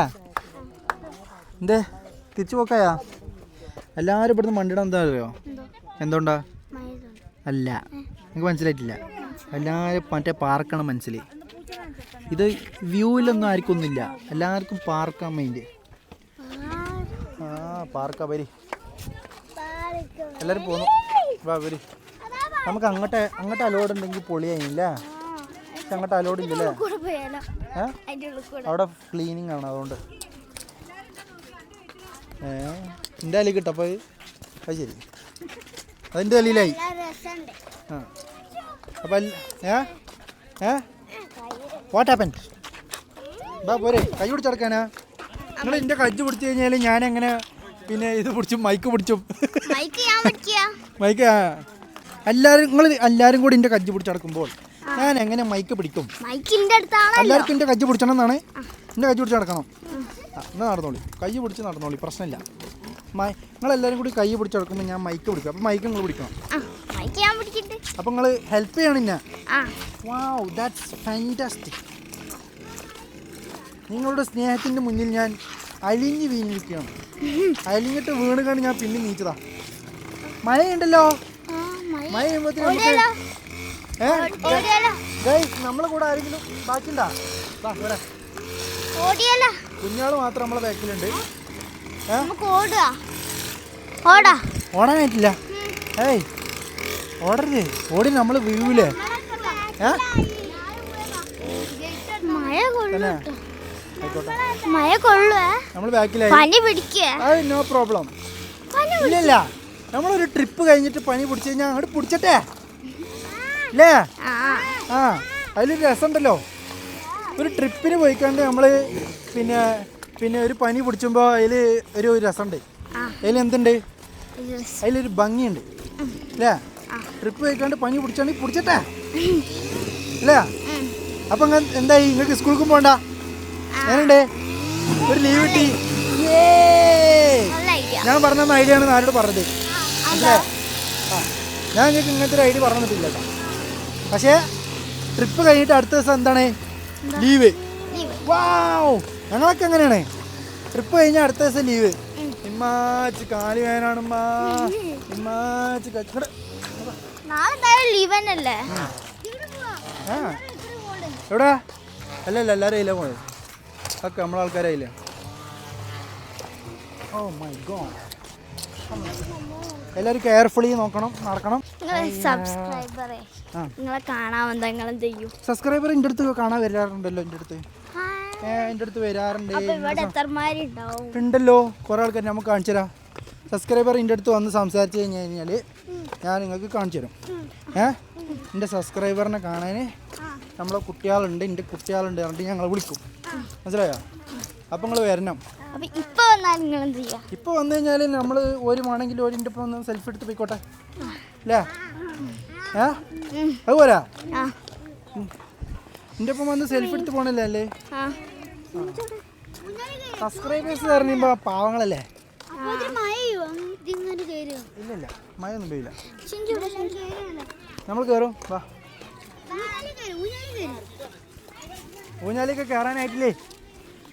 എന്തേ തിരിച്ചു പോക്കായാ? എല്ലാവരും ഇവിടുന്ന് മണ്ടിടം എന്താ അറിയോ? എന്തുകൊണ്ടാ? അല്ല, എനിക്ക് മനസ്സിലായിട്ടില്ല. എല്ലാവരും മറ്റേ പാർക്കാണ് മനസ്സിൽ. ഇത് വ്യൂവിലൊന്നും ആർക്കും ഒന്നുമില്ല, എല്ലാവർക്കും പാർക്കാൻ മൈൻഡ്. ആ പാർക്കാ, വരി എല്ലാവരും പോന്നു. വാ വരി. നമുക്ക് അങ്ങോട്ട് അലോഡ് ഉണ്ടെങ്കിൽ പൊളിയായില്ല. പക്ഷെ അങ്ങോട്ട് അലോഡ് ഇല്ലല്ലേ? അവിടെ ക്ലീനിങ് ആണ്, അതുകൊണ്ട്. എൻ്റെ അലി കിട്ടപ്പോൾ അത് ശരി, അതിൻ്റെ അലിയിലായി. ആ അപ്പം വാട്ട് ഹാപ്പൻ? ബാ പോരെ, കൈ പിടിച്ചടക്കാനാ? നിങ്ങൾ എൻ്റെ കജ്ജ് പിടിച്ചു കഴിഞ്ഞാൽ ഞാൻ എങ്ങനെ പിന്നെ ഇത് പിടിച്ചും മൈക്ക് പിടിച്ചും മൈക്ക് എല്ലാവരും കൂടി എൻ്റെ കജ്ജ് പിടിച്ചടക്കുമ്പോൾ ഞാൻ എങ്ങനെ മൈക്ക് പിടിക്കും? എല്ലാവർക്കും എൻ്റെ കജ്ജ് പിടിച്ചണം എന്നാണ്. എൻ്റെ കജ്ജ് പിടിച്ച് നടക്കണം. എന്നാൽ നടന്നോളി, കൈ പിടിച്ച് നടന്നോളി, പ്രശ്നമില്ല. നിങ്ങളെല്ലാവരും കൂടി കൈ പിടിച്ച് നടക്കുമ്പോൾ ഞാൻ മൈക്ക് പിടിക്കും. അപ്പം മൈക്ക് നിങ്ങൾ പിടിക്കണം. അപ്പം നിങ്ങൾ ഹെൽപ്പ് ചെയ്യണം എന്നെ. Wow, that's fantastic. നിങ്ങളുടെ സ്നേഹത്തിൻ്റെ മുന്നിൽ ഞാൻ അലിഞ്ഞ് വീണിരിക്കുകയാണ്. അലിഞ്ഞിട്ട് വീണ് കണ്ട് ഞാൻ പിന്നെ നീച്ചതാ. മഴയുണ്ടല്ലോ, മഴ ചെയ്യുമ്പോഴത്തേക്കും നമ്മളെ കൂടെ ആരെങ്കിലും ബാക്കിയുണ്ടാ? കുഞ്ഞാള് മാത്രം നമ്മളെ ബാക്കിലുണ്ട്. ഓടാനായിട്ടില്ല. ഏയ് ഓടരുത്, ഓടി നമ്മള് വീഴൂലേ? നമ്മള് ബാക്കിലായി, നോ പ്രോബ്ലം. ഇല്ലല്ല, നമ്മളൊരു ട്രിപ്പ് കഴിഞ്ഞിട്ട് പനി പിടിച്ചു കഴിഞ്ഞാൽ അങ്ങോട്ട് പിടിച്ചട്ടെ അല്ലേ? ആ അതിലൊരു രസമുണ്ടല്ലോ. ഒരു ട്രിപ്പിന് പോയിക്കാണ്ട് നമ്മൾ പിന്നെ ഒരു പനി പിടിച്ചുമ്പോൾ അതിൽ ഒരു രസമുണ്ട്. അതിൽ എന്തുണ്ട്? അതിലൊരു ഭംഗിയുണ്ട് അല്ലേ? ട്രിപ്പ് പോയിക്കാണ്ട് പനി പിടിച്ചാണെങ്കിൽ പിടിച്ചട്ടെ അല്ലേ? അപ്പം എന്തായി, നിങ്ങൾക്ക് സ്കൂളിൽ പോകണ്ട? ഞാനുണ്ട്, ഒരു ലീവ് കിട്ടി. ഞാൻ പറഞ്ഞ ഐഡിയ ആണ് ആരോട് പറഞ്ഞത് അല്ലേ? ആ ഞാൻ നിങ്ങൾക്ക് ഇങ്ങനത്തെ ഒരു ഐഡിയ പറഞ്ഞിട്ടില്ല കേട്ടോ. പക്ഷേ ട്രിപ്പ് കഴിഞ്ഞിട്ട് അടുത്ത ദിവസം എന്താണ്? ലീവ്. വാവ്, ഞങ്ങളൊക്കെ അങ്ങനെയാണ്. ട്രിപ്പ് കഴിഞ്ഞാൽ അടുത്ത ദിവസം ലീവ്. ഇമ്മാച്ച് കാലി വേനാണ്. എവിടെ? അല്ല എല്ലാവരും അതിലേ പോയത്. ഓക്കെ, നമ്മളെ ആൾക്കാരായില്ലേ? ഓ മൈ ഗോഡ്, എല്ലാവരും കെയർഫുള്ളി നോക്കണം, നടക്കണം. സബ്സ്ക്രൈബർ എൻ്റെ അടുത്ത് കാണാൻ വരാറുണ്ടല്ലോ. എൻ്റെ അടുത്ത് വരാറുണ്ട് ഉണ്ടല്ലോ കുറേ ആൾക്കാർ. നമുക്ക് കാണിച്ചു തരാം. സബ്സ്ക്രൈബർ എൻ്റെ അടുത്ത് വന്ന് സംസാരിച്ച് കഴിഞ്ഞാൽ ഞാൻ നിങ്ങൾക്ക് കാണിച്ചു തരും. എൻ്റെ സബ്സ്ക്രൈബറിനെ കാണാൻ നമ്മളെ കുട്ടികളുണ്ട്, എൻ്റെ കുട്ടികളുണ്ട് പറഞ്ഞിട്ട് ഞങ്ങൾ വിളിക്കും. മനസ്സിലായോ? അപ്പം നിങ്ങൾ വരണം. ഇപ്പൊ വന്നു കഴിഞ്ഞാൽ നമ്മൾ ഒരു വേണമെങ്കിൽ ഓരിൻ്റെ ഒപ്പം ഒന്ന് സെൽഫി എടുത്ത് പോയിക്കോട്ടെ അല്ലേ? അത് പോരാ? എൻ്റെ ഒപ്പം വന്ന് സെൽഫി എടുത്ത് പോകണല്ലേ അല്ലേ? സബ്സ്ക്രൈബേഴ്സ് പറയുമ്പോ പാവങ്ങളല്ലേ? ഇല്ലല്ല, മഴയൊന്നും പെയ്യില്ല. നമ്മൾ കയറും. വാ, ഊഞ്ഞാലിയൊക്കെ കയറാനായിട്ടില്ലേ?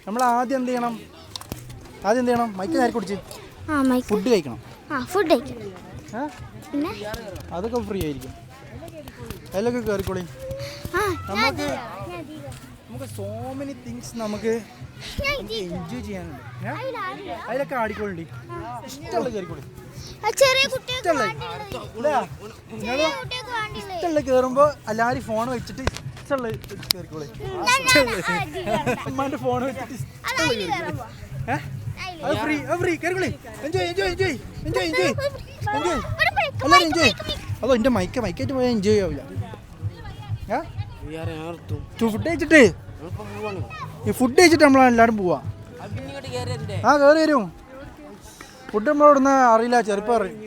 നമ്മൾ ആദ്യം എന്ത് ചെയ്യണം? മൈക്ക് നേരെ കുടിച്ച് ഫുഡ് കഴിക്കണം. ഫുഡ് കഴിക്കണം. പിന്നെ അതൊക്കെ ഫ്രീ ആയിരിക്കും. അതിലൊക്കെ കയറിക്കോളി. നമുക്ക് സോ മെനി തിങ്സ് നമുക്ക് എൻജോയ് ചെയ്യാനുണ്ട്. അതിലൊക്കെ ആടിക്കോളി. ഇഷ്ടമുള്ള കയറിക്കോളി. ഇഷ്ടമുള്ള കയറുമ്പോൾ എല്ലാവരും ഫോൺ വെച്ചിട്ട് ഇഷ്ടമുള്ള കയറിക്കോളി. അമ്മാൻ്റെ ഫോൺ വെച്ചിട്ട് അത് ഫ്രീ കയറിക്കോളി. എൻജോയ് എല്ലാവരും എൻജോയ്. അതോ എൻ്റെ മൈക്കായിട്ട് പോയാൽ എൻജോയ് ആവില്ല. ഫുഡ് കഴിച്ചിട്ട് നമ്മളെല്ലാവരും പോവാ. കയറി വരും. ഫുഡ് നമ്മളിവിടുന്ന് അറിയില്ല, ചെറുപ്പം അറിയും.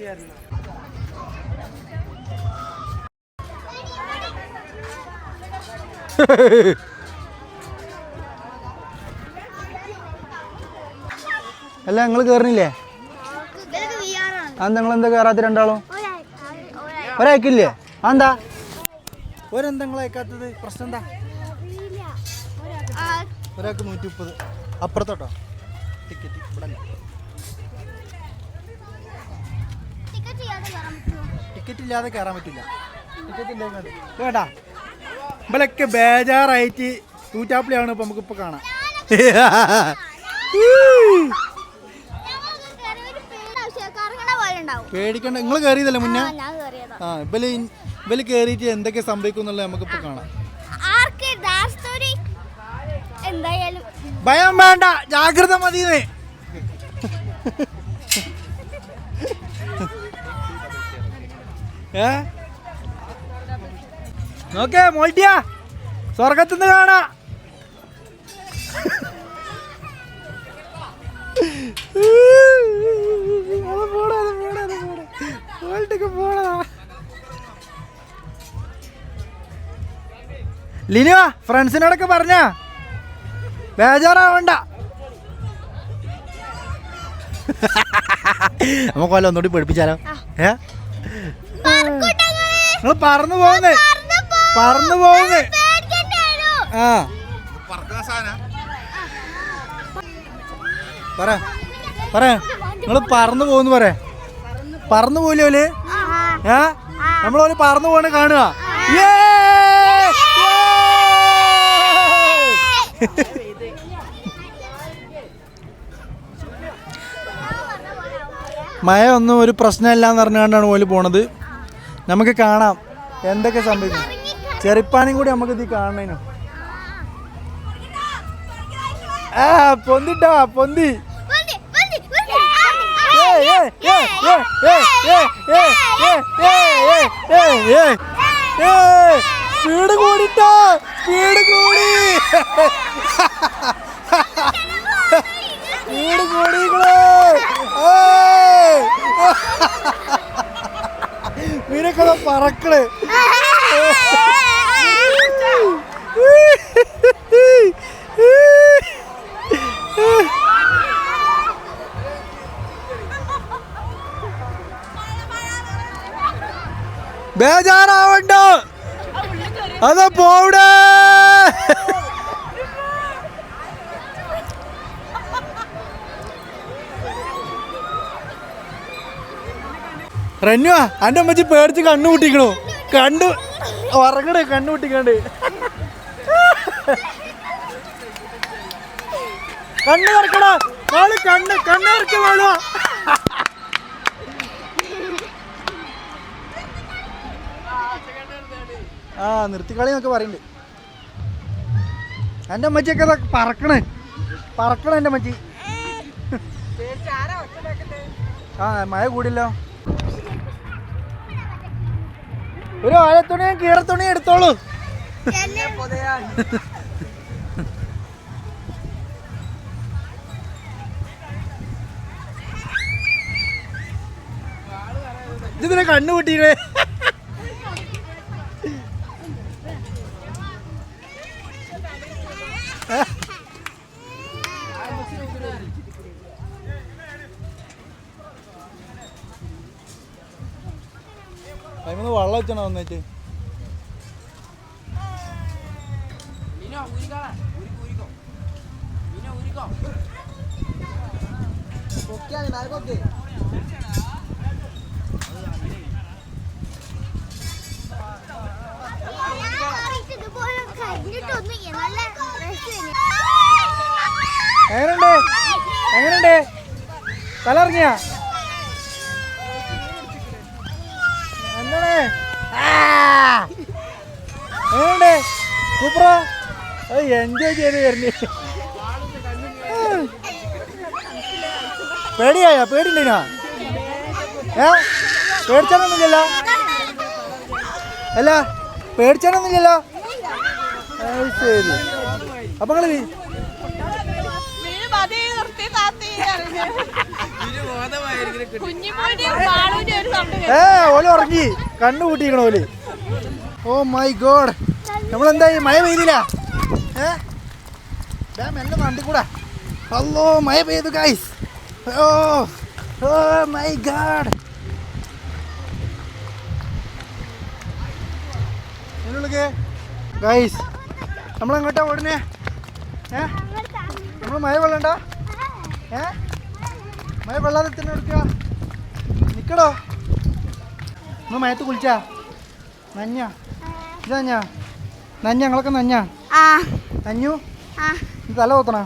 അല്ല നിങ്ങൾ കയറുന്നില്ലേ? അത് നിങ്ങളെന്താ കയറാത്ത രണ്ടാളും? ഒരയക്കില്ലേ? അതെന്താ നിങ്ങൾ അയക്കാത്തത്? പ്രശ്നം എന്താ? ഒരാൾക്ക് 130. അപ്പുറത്തോട്ടോ ടിക്കറ്റ്. ഇവിടെ ടിക്കറ്റ് ഇല്ലാതെ കയറാൻ പറ്റില്ല. ടിക്കറ്റ് ഇല്ലാതെ കേട്ടാ. ഇവലൊക്കെ ബേജാറായിട്ട് തൂറ്റാപ്പിളിയാണ് ഇപ്പൊ നമുക്കിപ്പോ കാണാം. പേടിക്കണ്ട. നിങ്ങൾ കയറിയതല്ലേ മുന്നേ? ഇവല് കയറിയിട്ട് എന്തൊക്കെ സംഭവിക്കും എന്നുള്ളത് നമുക്കിപ്പോ കാണാം. ഭയം വേണ്ട, ജാഗ്രത മതിയെന്ന്. നോക്കേ മോൾട്ടിയ, സ്വർഗത്തുനിന്ന് കാണാ. ലിനുവാ ഫ്രണ്ട്സിനോടൊക്കെ പറഞ്ഞ ബേജാറാവണ്ട. നമുക്ക് കൊല്ലം ഒന്നുകൂടി പഠിപ്പിച്ചാലോ? നിങ്ങൾ പറന്നു പോകുന്നേ. പറ നിങ്ങൾ പറന്നു പോകുന്നു. പറന്നു പോയില്ലേ? നമ്മളോല് പറന്നു പോണ കാണുക. മഴ ഒന്നും ഒരു പ്രശ്നമില്ല എന്ന് പറഞ്ഞുകൊണ്ടാണ് ഓല് പോണത്. നമുക്ക് കാണാം എന്തൊക്കെ സംഭവിക്കും. ചെറുപ്പാനും കൂടി നമുക്ക് ഇത് കാണണേനു. പൊന്തിട്ടാ പൊന്തി. സ്പീഡ് കൂടിട്ടോ, സ്പീഡ് കൂടി. സ്പീഡ് കൂടികള്. മീനൊക്കെ പറക്കള്. ബേജാറാവണ്ട, അതാ പോവിടെ. റെന്നുവാ എൻ്റെ അമ്മച്ചി പേടിച്ച് കണ്ണു കൂട്ടിക്കണു. ഉറങ്ങണേ കണ്ണു കൂട്ടിക്കണ്ട്. കണ്ണ് തുറക്കണോ മോള്? കണ്ണ് തുറക്ക മോളോ. നിർത്തിക്കളി എന്നൊക്കെ പറയുന്നുണ്ട്. എൻ്റെ അമ്മച്ചിയൊക്കെ പറക്കണേ എൻ്റെ അമ്മച്ചി. മഴ കൂടില്ലോ. ഒരു ആഴത്തുണിയും കീറത്തുണിയും എടുത്തോളൂ. ഇതിനെ കണ്ണു കൂട്ടിയില്ലേ? അതിന് വെള്ളം വെച്ചണോ വന്നിട്ട്? എങ്ങനെയുണ്ട് എങ്ങനെയുണ്ട് തല ഇറങ്ങിയ എന്താണ് എങ്ങനെയുണ്ട് സൂപ്പറാ എൻജോയ് ചെയ്ത് വരുന്നേ പേടിയായ പേടിണ്ടീനാ പേടിച്ചാനൊന്നുമില്ലല്ലോ അല്ല പേടിച്ചാനൊന്നുമില്ലല്ലോ ശരി അപ്പൊ നിങ്ങള് ഓല് ഉറങ്ങി കണ്ണു കൂട്ടിക്കണ ഓല് ഓ മൈ ഗോഡ് നമ്മളെന്തായി മഴ പെയ്തില്ല മെല്ലെ വണ്ടി കൂടാ അല്ലോ മഴ പെയ്തു guys oh oh my god guys നമ്മളെങ്ങോട്ടാ ഓടുന്നേ നമ്മൾ മഴ വെള്ളണ്ട മഴ വെള്ളാതെ തന്നെ എടുക്കുക നിക്കടോ നമ്മൾ മയത്ത് കുളിച്ചാ നഞ്ഞ ഇതഞ്ഞ നഞ്ഞ ഞങ്ങളൊക്കെ നഞ്ഞ നഞ്ഞു തല കൊത്തണ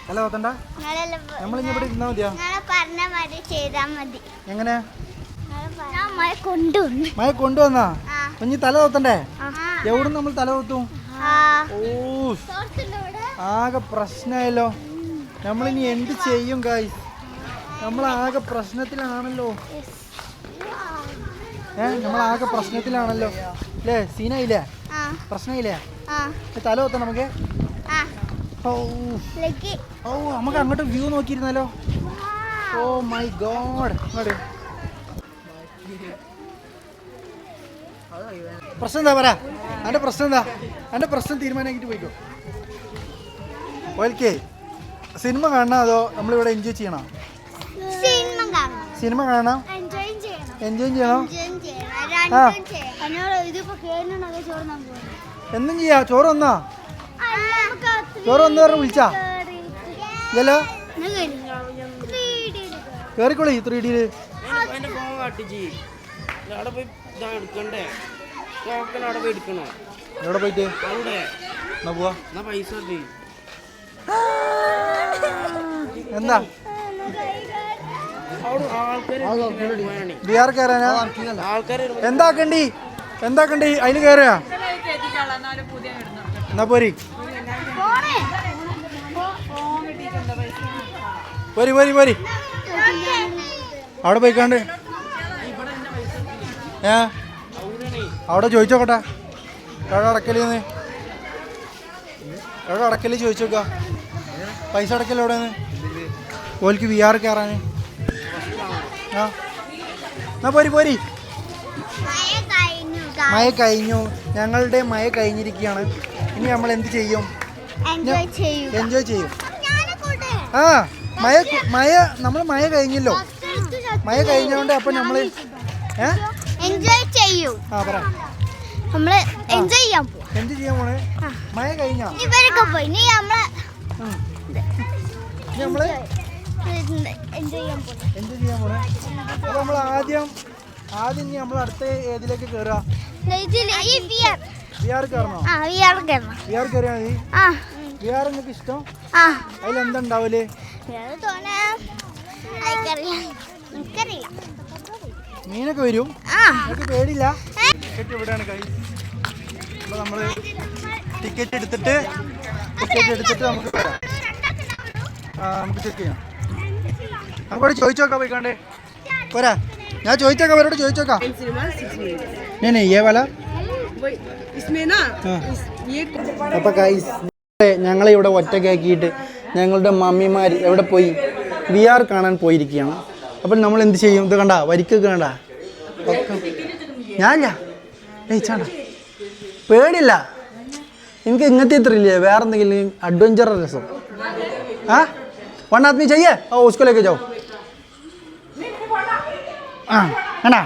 തല കൊത്തണ്ട നമ്മളിഞ്ഞ ഇവിടെ ഇരുന്നാ മതിയാ എങ്ങനെ മഴ കൊണ്ടുവന്നാ ഇനി തല കൊത്തണ്ടേ എവിടുന്ന് നമ്മൾ തല കൊത്തും ഓ ആകെ പ്രശ്നമായല്ലോ നമ്മളിനി എന്ത് ചെയ്യും ഗായ്സ് നമ്മളാകെ പ്രശ്നത്തിലാണല്ലോ നമ്മളാകെ പ്രശ്നത്തിലാണല്ലോ അല്ലേ സീനായില്ലേ പ്രശ്നമില്ലേ തല കൊത്തണം നമുക്ക് ഓ നമുക്ക് അങ്ങോട്ട് വ്യൂ നോക്കിയിരുന്നാലോ ഓ മൈ ഗോഡ് അങ്ങോട്ട് പ്രശ്നം എന്താ പറ എൻ്റെ പ്രശ്നം എന്താ എൻ്റെ പ്രശ്നം തീരുമാനമാക്കിയിട്ട് പോയിക്കോ ഓൽക്കേ സിനിമ കാണണോ അതോ നമ്മളിവിടെ എൻജോയ് ചെയ്യണോ സിനിമ കാണണം എൻജോയ് ചെയ്യണോ ആ എന്നും ചെയ്യാ ചോറ് വന്നാ ചോറ് വന്ന് പറഞ്ഞ് വിളിച്ചാ ഇല്ലല്ലോ കേറിക്കോളി 3Dയിൽ എവിടെ പോയിട്ട് എന്നാ പോവാ എന്താ ബിഹാർ കയറാനാ എന്താക്കണ്ടി എന്താക്കണ്ടി അതിന് കയറുക എന്നാ പോരി പോരി പോരി പോരി അവിടെ പോയിക്കാണ്ട് അവിടെ ചോദിച്ചോക്കട്ടെ എവിടെ അടക്കലെന്ന് എവിടെ അടക്കല് ചോദിച്ചോക്ക പൈസ അടക്കല് എവിടെയാണ് ഓൽക്ക് VR കയറാൻ എന്നാ പോരി പോരി മഴ കഴിഞ്ഞു ഞങ്ങളുടെ മഴ കഴിഞ്ഞിരിക്കുകയാണ് ഇനി നമ്മൾ എന്ത് ചെയ്യും എൻജോയ് ചെയ്യും ആ മഴ നമ്മൾ മഴ കഴിഞ്ഞല്ലോ മഴ കഴിഞ്ഞോണ്ട് അപ്പൊ നമ്മള് എൻജോയ് ചെയ്യും ആ പറ നമ്മള് എൻജോയ് ചെയ്യാൻ പോവാ എന്ത് ചെയ്യാൻ പോണേ മഴ കഴിഞ്ഞോ ഇവരൊക്കെ പോയി നീ നമ്മള് എൻജോയ് ചെയ്യാൻ പോണേ അപ്പൊ നമ്മൾ ആദ്യം ഇനി നമ്മൾ അടുത്ത ഏതിലേക്ക് കേറുക VR കയറണോ VR കയറിയാ മതി VR നിങ്ങൾക്ക് ഇഷ്ടം അതിലെന്താ ഉണ്ടാവല് മീനൊക്കെ വരും നിങ്ങൾക്ക് പേടില്ല ടിക്കറ്റ് ഇവിടെയാണ് കൈ അപ്പൊ നമ്മള് ടിക്കറ്റ് എടുത്തിട്ട് നമുക്ക് വരാം നമുക്ക് ചെക്ക് ചെയ്യാം നമുക്കവിടെ ചോദിച്ചോക്കാം പോയിക്കാണ്ടേ പോരാ ഞാൻ ചോദിച്ചേക്കാം അവരോട് ചോദിച്ചോക്കാം ഏ വല അപ്പൊ ഗൈസ് ഞങ്ങളെ ഇവിടെ ഒറ്റയ്ക്കാക്കിയിട്ട് ഞങ്ങളുടെ മമ്മിമാർ എവിടെ പോയി VR കാണാൻ പോയിരിക്കുകയാണ്. അപ്പം നമ്മൾ എന്ത് ചെയ്യും? ഇത് കണ്ട വരിക്കൊക്കെ കണ്ട ഞാനില്ല ചാണ്ട പേടില്ല എനിക്ക് ഇങ്ങനത്തെ ഇത്രയില്ലേ വേറെ എന്തെങ്കിലും അഡ്വഞ്ചർ രസം वन आदमी चाहिए और उसको लेके जाओ കണ്ടാ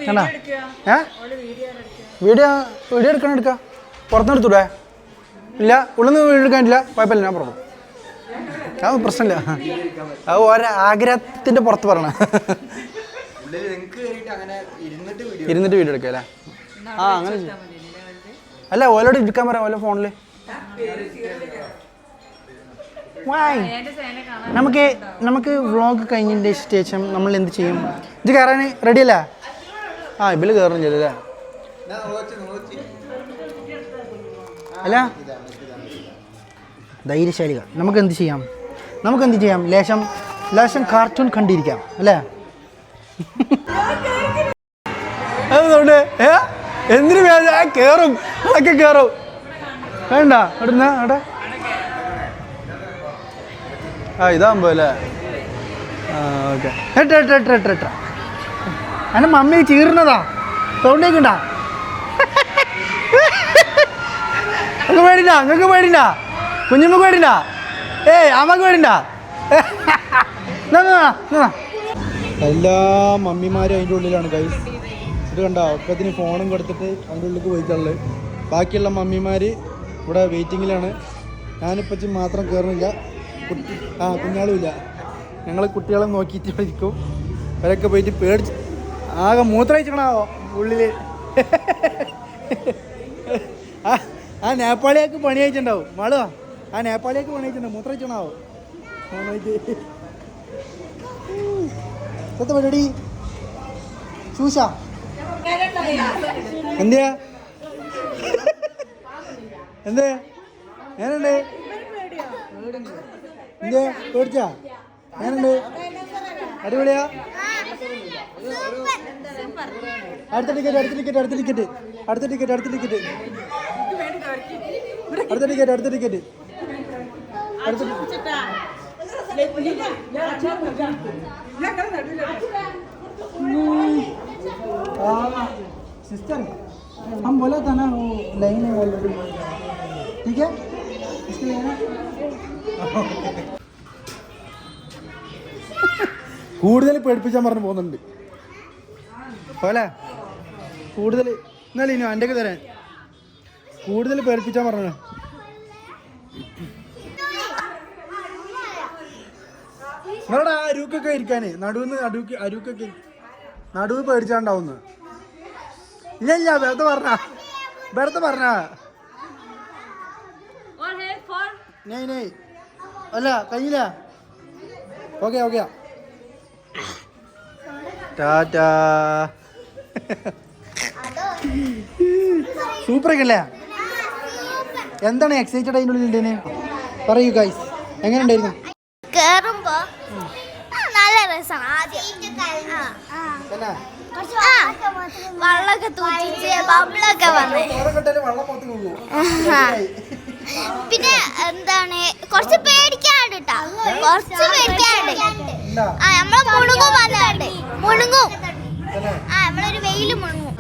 കണ്ടാ വീഡിയോ എടുക്കാം പുറത്തുനിന്ന് എടുത്തൂടെ ഇല്ല ഉള്ളിൽ നിന്ന് വീഡിയോ എടുക്കാനില്ല കുഴപ്പമില്ല ഞാൻ പുറത്തു അത് പ്രശ്നമില്ല. അത് ഓരോ ആഗ്രഹത്തിൻ്റെ പുറത്ത് പറയണ. ഇരുന്നിട്ട് വീഡിയോ എടുക്കാം അല്ലേ? ആ അങ്ങനെ അല്ല, ഓലോട് ഇരിക്കാൻ പറയാം, ഓരോ ഫോണിൽ. നമുക്ക് വ്ളോഗ് കഴിഞ്ഞതിൻ്റെ ശേഷം നമ്മൾ എന്ത് ചെയ്യും? ഇത് കയറാൻ റെഡി അല്ലേ? ആ ഇതിൽ കയറും ചെയ്തല്ലേ? അല്ല ധൈര്യശാലികൾ. നമുക്ക് എന്ത് ചെയ്യാം? ലേശം കാർട്ടൂൺ കണ്ടിരിക്കാം അല്ലേ? അതുകൊണ്ട് എന്തിനു കയറും, അതൊക്കെ കയറും. വേണ്ട അവിടുന്ന് അവിടെ ഇതാകുമ്പോ അല്ലേ? ഓക്കെ. എൻ്റെ മമ്മി ചീർന്നതാ, സൗണ്ടേക്കണ്ട. നിങ്ങൾക്ക് പേടിണ്ട, കുഞ്ഞുമ്മ പേടിണ്ട, അമ്മക്ക് പേടിണ്ട. എല്ലാ മമ്മിമാരും അതിൻ്റെ ഉള്ളിലാണ് ഗൈസ്. ഇത് കണ്ടോ, ഒക്കത്തിന് ഫോണും കൊടുത്തിട്ട് അതിൻ്റെ ഉള്ളിലേക്ക് പോയിട്ടുള്ളത്. ബാക്കിയുള്ള മമ്മിമാർ ഇവിടെ വെയിറ്റിങ്ങിലാണ്. ഞാനിപ്പച്ചി മാത്രം കയറുന്നില്ല, കുഞ്ഞാളുമില്ല. ഞങ്ങൾ കുട്ടികളെ നോക്കിയിട്ട് ഇരിക്കും. അവരൊക്കെ പോയിട്ട് പേടിച്ച് ആകെ മൂത്രയിച്ചണാവോ ഉള്ളിൽ. ആ നേപ്പാളിയൊക്കെ പണി അയച്ചിട്ടുണ്ടാവും. മാളുവാ, ആ നേപ്പാളിയൊക്കെ പണി അയച്ചിട്ടുണ്ടാവും, മൂത്രയിച്ചണാവോ പരിപാടി. ചൂശാ എന്തിയാ എന്തേ ഞാനുണ്ട് എന്തേ പേടിച്ചാ? ഞാനുണ്ട്. അടിപൊളിയാ. അടുത്ത ടിക്കറ്റ് सिस्टर हम बोला था ना वो लाइन है ऑलरेडी, ठीक है इसके लिए ना. കൂടുതൽ പേടിപ്പിച്ചാൻ പറഞ്ഞു പോകുന്നുണ്ട് പോലെ. കൂടുതൽ എന്നാലും ഇനി എൻ്റെ ഒക്കെ തരാൻ കൂടുതൽ പേടിപ്പിച്ചാൻ പറഞ്ഞു. നിങ്ങളുടെ ആ അരുക്കൊക്കെ ഇരിക്കാനേ അരുക്കൊക്കെ നടുവ് പേടിച്ചാണ്ടാവുന്നു. ഇല്ല വെറുതെ പറഞ്ഞ അല്ല കഴിഞ്ഞില്ല. ഓക്കെ ടാറ്റാ. സൂപ്പറൊക്കെ അല്ലേ? എന്താണ് എക്സൈറ്റഡ് അതിൻ്റെ ഉള്ളിൽ? പറയൂ ഗൈസ്, എങ്ങനെ ഉണ്ടായിരുന്നു? കേറുമ്പോ നല്ല രസമാണ്. വെള്ളമൊക്കെ തൂറ്റിച്ച് ബബിളൊക്കെ വന്ന്, പിന്നെ എന്താണ് കുറച്ച് പേടിക്കാണ്ട് കേട്ടാ, കുറച്ച് പേടിക്കാണ്ട്. നമ്മളെ മുഴുങ്ങും വല്ലാണ്ട് മുഴുങ്ങും. നമ്മളൊരു വെയില് മുഴുങ്ങും.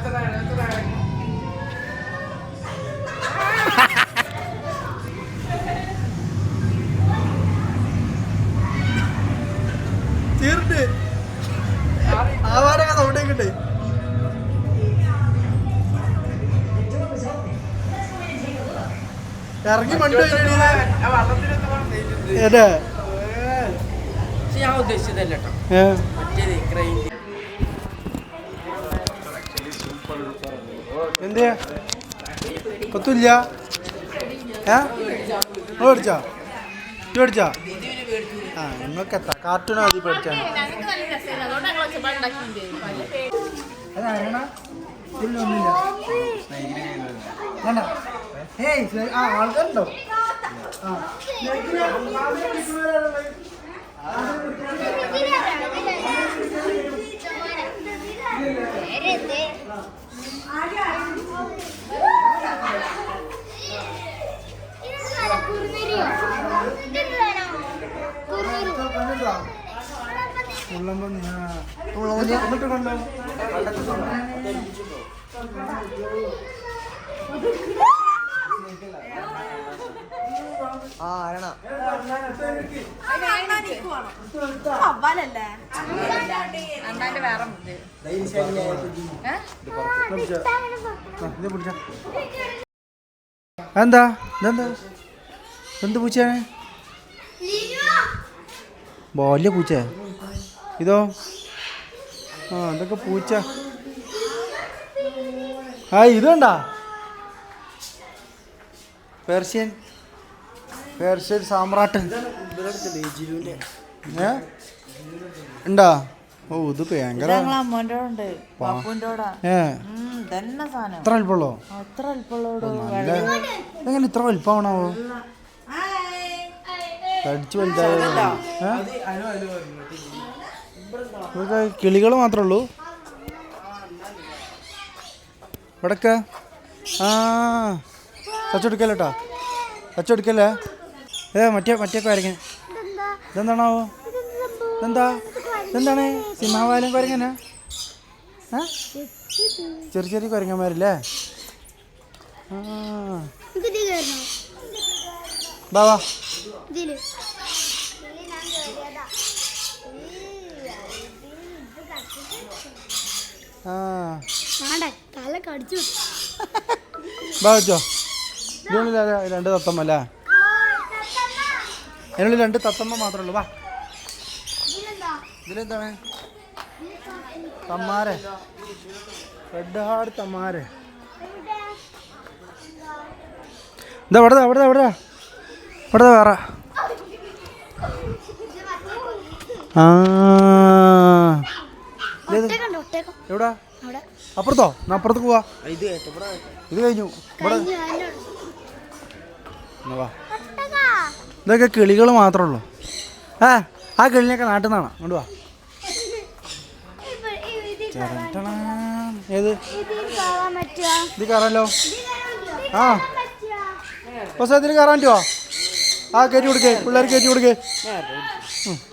ഇറങ്ങി മണ്ടു ഞാൻ ഉദ്ദേശിച്ചതല്ല കേട്ടോ. എന്ത് കൊത്തില്ല? പേടിച്ചാ? ആ നിങ്ങൾക്ക് എത്താ കാർട്ടൂൺ മതി പേടിച്ചാണ്. ആൾക്കാരുണ്ടോ? എന്താ എന്ത് പൂച്ചയാണ്? വലിയ പൂച്ച ഇതോ? ആ ഇതൊക്കെ പൂച്ച. ആ ഇതുണ്ടാ പേർഷ്യൻ സാമ്രാട്ട് ഉണ്ടാ? ഓ ഇത് ഭയങ്കര ഇത്ര അല്പമുള്ളോ? എങ്ങനെ ഇത്ര വലിപ്പമാണാവോ? കടിച്ചു വലുതാ. കിളികൾ മാത്രമേ ഉള്ളൂ ഇവിടൊക്കെ. ആ കച്ചവെടുക്കല്ലേട്ടാ, കച്ചവെടുക്കല്ലേ. മറ്റേ കുരങ്ങൻ ഇതെന്താണാവോ? ഇതെന്താണ്? സിംഹവാലം കുരങ്ങനാ? ചെറിയ കുരങ്ങന്മാരല്ലേ? ആ ബാവാ ബാവച്ചോ. ഇതിനുള്ളിൽ രണ്ട് തത്തമ്മ അല്ലേ? അതിനുള്ളിൽ രണ്ട് തത്തമ്മ മാത്രമേ ഉള്ളൂ. വാ ഇതിലെന്താണ്? തമ്മാരെ, റെഡ് ഹാർട്ട് തമ്മാരെ. ഇതാ അവിടെ വേറെ. ആ എവിടാ? അപ്പുറത്തോ? എന്നാ അപ്പുറത്തേക്ക് പോവാ. ഇത് കഴിഞ്ഞു. ഇവിടെ ഇതൊക്കെ കിളികൾ മാത്രമേ ഉള്ളൂ. ആ കിളിനെയൊക്കെ നാട്ടിൽ നിന്നാണ്. അങ്ങോട്ട് വാ. ഏത് ഇത് കയറാമല്ലോ? ആ പക്ഷേ ഇതിൽ കയറാൻ പറ്റുമോ? ആ കയറ്റി കൊടുക്കേ, പിള്ളേർ കയറ്റി കൊടുക്കേ.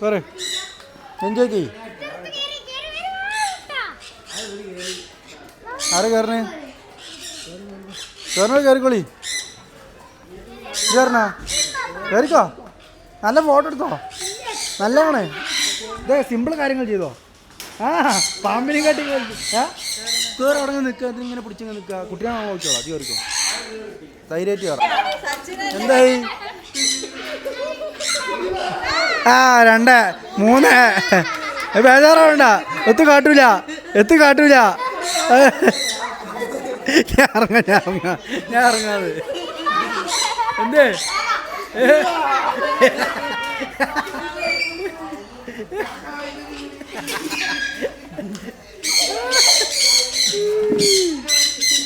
പറ എൻജോയ് ചെയ്യ്. ആരെ കയറണേ? കയറിക്കോളി. കയറിക്കോ. നല്ല ഫോട്ടോ എടുത്തോ. നല്ലതാണ്. ഇതേ സിമ്പിൾ കാര്യങ്ങൾ ചെയ്തോ. ആ പാമ്പിനെ കാട്ടി കയറി അവിടെ നിൽക്കുക. ഇതിങ്ങനെ പിടിച്ചിങ്ങനെ നിൽക്കുക. കുട്ടിയെ നോക്കിക്കോളാം. അത് കയറിക്കോ. ധൈര്യമായിട്ട് കയറാം. എന്തായി? 2 3 ബേജാറാവണ്ട. എത്ത് കാട്ടൂല. ഞാൻ ഇറങ്ങാതെ എന്തേ?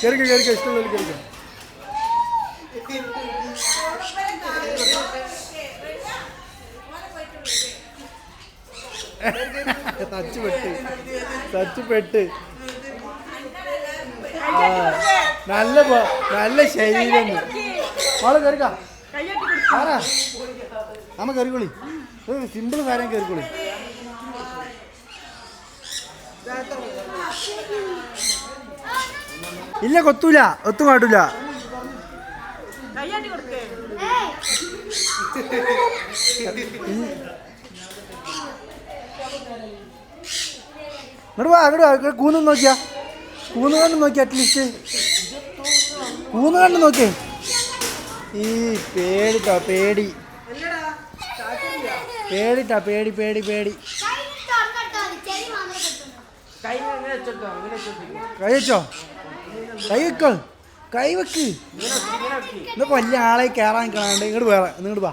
കേറിക്കോ ഇഷ്ടമുള്ള കേറിക്കോ. തച്ചുപെട്ട് നല്ല ശരീരം. മോളെ കയറിക്കാ. അമ്മ കയറിക്കോളി. സിമ്പിൾ കാര്യം കയറിക്കോളി. ഇല്ല കൊത്തൂല, ഒത്തും കാട്ടൂല. അങ്ങോട്ട് കൂന്ന് നോക്കിയാ. കൂന്ന് കണ്ട് നോക്കി. അറ്റ്ലീസ്റ്റ് കൂന്ന് കണ്ട് നോക്കിയേ. ഈ പേടിട്ടോ പേടി. കൈവെക്ക്. ഇന്ന് വലിയ ആളെ കയറാൻ കാണാണ്ട് ഇങ്ങോട്ട് വേറെ. ഇങ്ങോട്ട് വാ.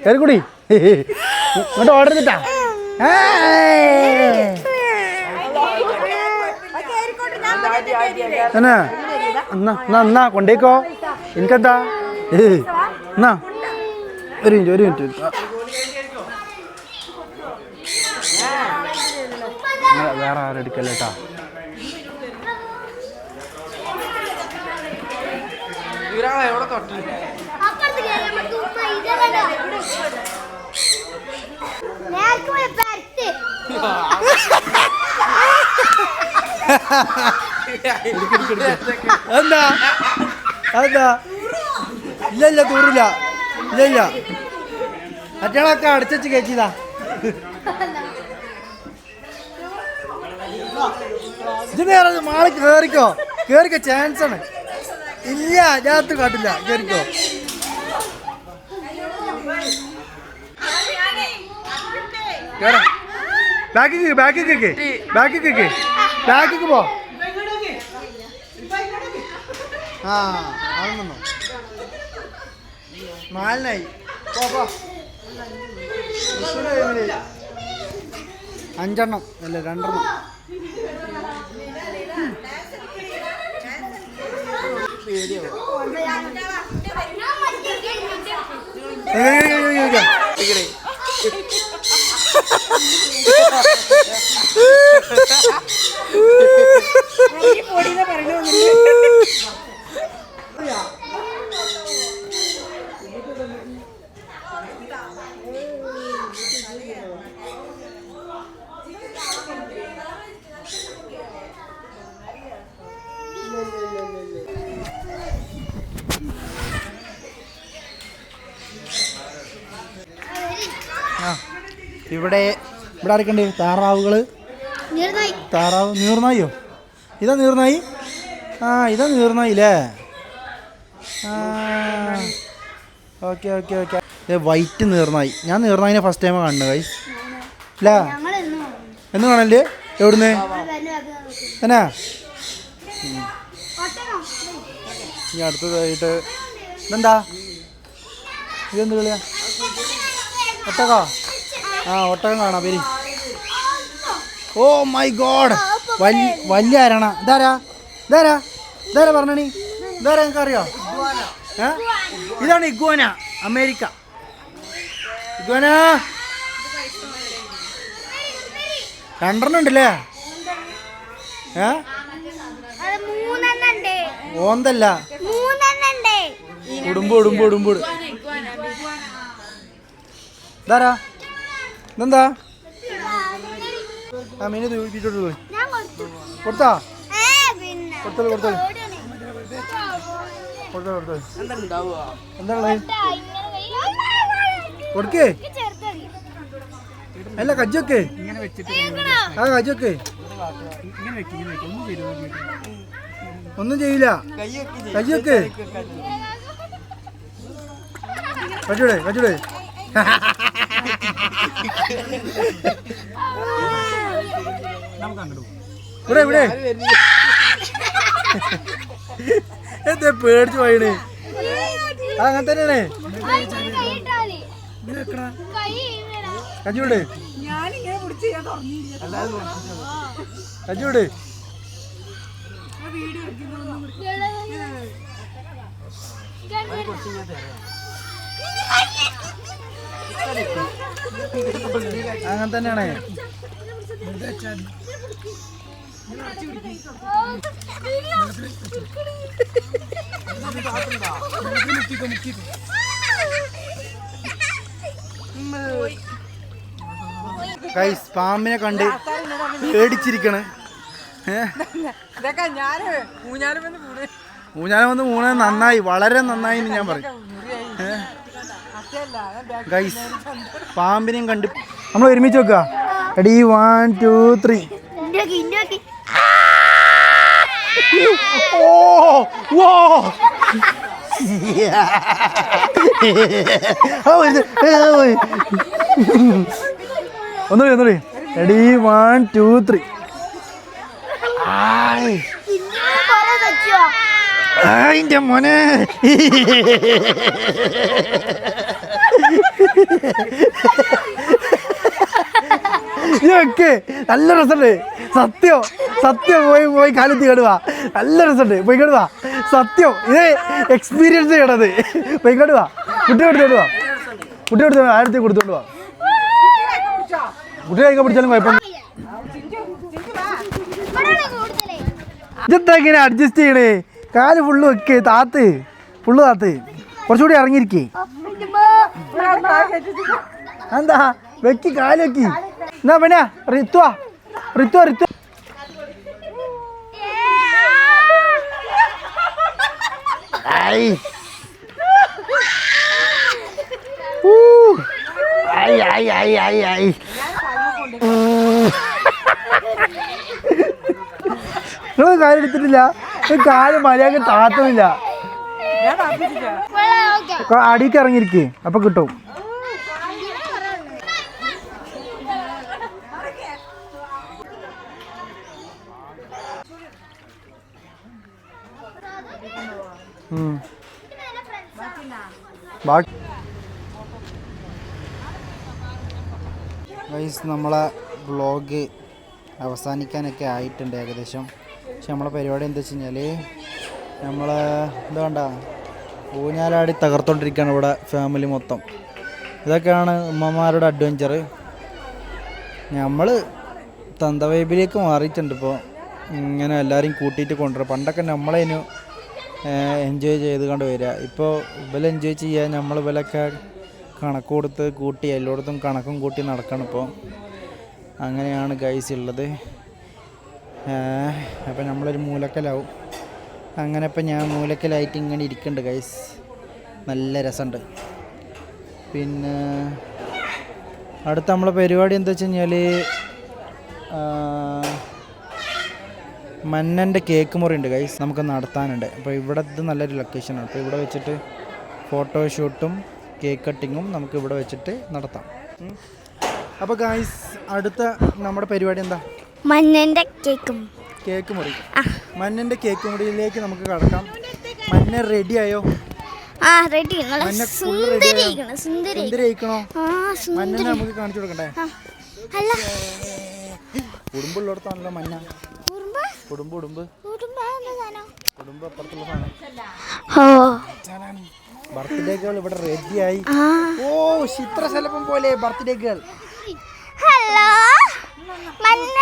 കയറിക്കൂടി. ഇങ്ങോട്ട് ഓർഡർ ചെയ്തിട്ടാ. എന്നാ കൊണ്ടേക്കോ. എനിക്കെന്താ? എന്നാ ഒരു മിനിറ്റ്. വേറെ ആരും എടുക്കല്ലേട്ടാ. എന്താ ഇല്ല തൂറില്ല. ഇല്ല മറ്റേളൊക്കെ അടച്ചു കയറ്റിയതാ. ഇത് നേരെ മാള് കേറിക്കോ. ചാൻസ് ആണ്. ഇല്ല ഞാൻ അത്ര കാട്ടില്ല കേറിക്കോ. ബാക്കിക്ക് പോ. ആ അതൊന്നോ നാലിനായി പോ. 5 എണ്ണം അല്ലേ 2 എണ്ണം. ഇവിടെ ആരൊക്കെയുണ്ട്? താറാവുകള്. താറാവ് നീർനായിയോ? ഇതാ നീർനായി. ഇതാ നീർനായില്ലേ? Okay okay okay. വൈറ്റ് നീർനായി. ഞാൻ നീർനായിനെ ഫസ്റ്റ് ടൈം കാണുന്നത് ഗൈസ്. ഇല്ല എന്ന് കാണല്ലേ? എവിടുന്ന് എന്നാ? ഇനി അടുത്തതായിട്ട് ഇതെന്താ? ഇതെന്ത് കളിയാ? ഒട്ടകോ? ഒട്ടകം കാണാം പേര്. ഓ മൈ ഗോഡ്, വലിയ ആരാണ്? ഇതാരാ പറഞ്ഞണി? ഇതാരാ നിങ്ങൾക്ക് അറിയോ? ഇതാണ് ഇഗ്വാന, അമേരിക്ക ഇഗ്വാന. 2 എണ്ണം ഉണ്ടല്ലേ? ഓന്തല്ല, ഉടുമ്പ്. ഇതാരാ? ഇതെന്താ? മീനെ തൂക്കിട്ടോട്ട് പോയി കൊടുത്താ? കൊടുത്തോ. എന്താ കൊടുക്കേ? അല്ല കജ്ജൊക്കെ കജ്ജൊക്കെ ഒന്നും ചെയ്യില്ല. കജ്ജൊക്കെ കച്ചൂടെ ഇവിടെ എന്താ പേടിച്ചു പോയിണ്? അങ്ങനെ തന്നെയാണ്. കച്ചൂടെ അങ്ങനെ തന്നെയാണ്. ഗൈസ് പാമ്പിനെ കണ്ട് പേടിച്ചിരിക്കണ്. ഊഞ്ഞാലം വന്ന് മൂന്ന് നന്നായി, വളരെ നന്നായി എന്ന് ഞാൻ പറയും. ഗൈസ് പാമ്പിനെയും കണ്ട് നമ്മൾ ഒരുമിച്ച് വെക്കുക. റെഡി 1 2 3. ഒന്നുകൂടി. റെഡി 1 2 3. അതിന്റെ മോനെ ഇതൊക്കെ നല്ല രസമുണ്ട്. സത്യം പോയി കാലത്ത് കേടുവാ. നല്ല രസമുണ്ട്. പോയി കേടുവാ. സത്യം ഇത് എക്സ്പീരിയൻസ് ചെയ്യണത്. പോയി കേടുവാ. കുട്ടി ആയിരത്തി കൊടുത്തോണ്ട് പോവാ. കുട്ടി കഴിക്കാൻ പിടിച്ചാലും കുഴപ്പം. ഇതെന്താ ഇങ്ങനെ അഡ്ജസ്റ്റ് ചെയ്യണേ? കാല് ഫുള്ള് വെക്ക്. ഫുള്ള് താത്ത് കുറച്ചുകൂടി ഇറങ്ങിയിരിക്കേ. എന്താ വെക്കി കാല് വെക്കി. എന്നാ പിന്നെ റിത്വ നിങ്ങൾ കാലെടുത്തിട്ടില്ല. കാല് മര്യാദ താത്തുന്നില്ല. അടിക്ക് ഇറങ്ങിയിരിക്കേ അപ്പൊ കിട്ടും. നമ്മളെ വ്ളോഗ് അവസാനിക്കാനൊക്കെ ആയിട്ടുണ്ട് ഏകദേശം. പക്ഷെ നമ്മളെ പരിപാടി എന്താ വെച്ച് കഴിഞ്ഞാൽ നമ്മൾ എന്താ വേണ്ട ഊഞ്ഞാലാടി തകർത്തോണ്ടിരിക്കുകയാണ് ഇവിടെ ഫാമിലി മൊത്തം. ഇതൊക്കെയാണ് ഉമ്മമാരുടെ അഡ്വഞ്ചർ. നമ്മൾ തന്തവൈബിലേക്ക് മാറിയിട്ടുണ്ട് ഇപ്പോൾ. ഇങ്ങനെ എല്ലാവരും കൂട്ടിയിട്ട് കൊണ്ടുവരും. പണ്ടൊക്കെ നമ്മളതിന് എൻജോയ് ചെയ്ത് കൊണ്ട് വരിക. ഇപ്പോൾ ഇവലെ എൻജോയ് ചെയ്യാൻ നമ്മൾ ഇവലൊക്കെ കണക്ക് കൊടുത്ത് കൂട്ടി എല്ലായിടത്തും കണക്കും കൂട്ടി നടക്കണം ഇപ്പോൾ. അങ്ങനെയാണ് ഗൈസ് ഉള്ളത്. അപ്പം നമ്മളൊരു മൂലക്കലാവും. അങ്ങനെ ഇപ്പം ഞാൻ മൂലക്കലായിട്ട് ഇങ്ങനെ ഇരിക്കുന്നുണ്ട് ഗൈസ്. നല്ല രസമുണ്ട്. പിന്നെ അടുത്ത നമ്മളെ പരിപാടി എന്താ വെച്ച് കഴിഞ്ഞാൽ മന്നൻ്റെ കേക്ക് മുറി ഉണ്ട് ഗൈസ്, നമുക്ക് നടത്താനുണ്ട്. അപ്പോൾ ഇവിടുത്തെ നല്ലൊരു ലൊക്കേഷനാണ്. അപ്പോൾ ഇവിടെ വെച്ചിട്ട് ഫോട്ടോഷൂട്ടും കേക്ക് കട്ടിങ്ങും നമുക്ക് ഇവിടെ വെച്ചിട്ട് നടത്താം. അപ്പോൾ ഗൈസ് അടുത്ത നമ്മുടെ പരിപാടി എന്താ? മന്നൻ്റെ കേക്ക് മുറി. മന്നൻ്റെ കേക്ക് മുറിയിലേക്ക് നമുക്ക് കടക്കാം. മന്ന റെഡി ആയോ? റെഡി. സുന്ദരിക്കണോ? മന്നനെ നമുക്ക് കാണിച്ചു കൊടുക്കണ്ടേ? കുടുംബമുള്ളിടത്താണല്ലോ മന്ന. കുടുംബം അപ്പുറത്തുള്ള സാധനം. ബർത്ത്ഡേ ഗേൾ ഇവിടെ റെഡിയായി. ഓ ചിത്രശലഭം പോലെ ബർത്ത്ഡേ ഗേൾ. ഹലോ മന്ന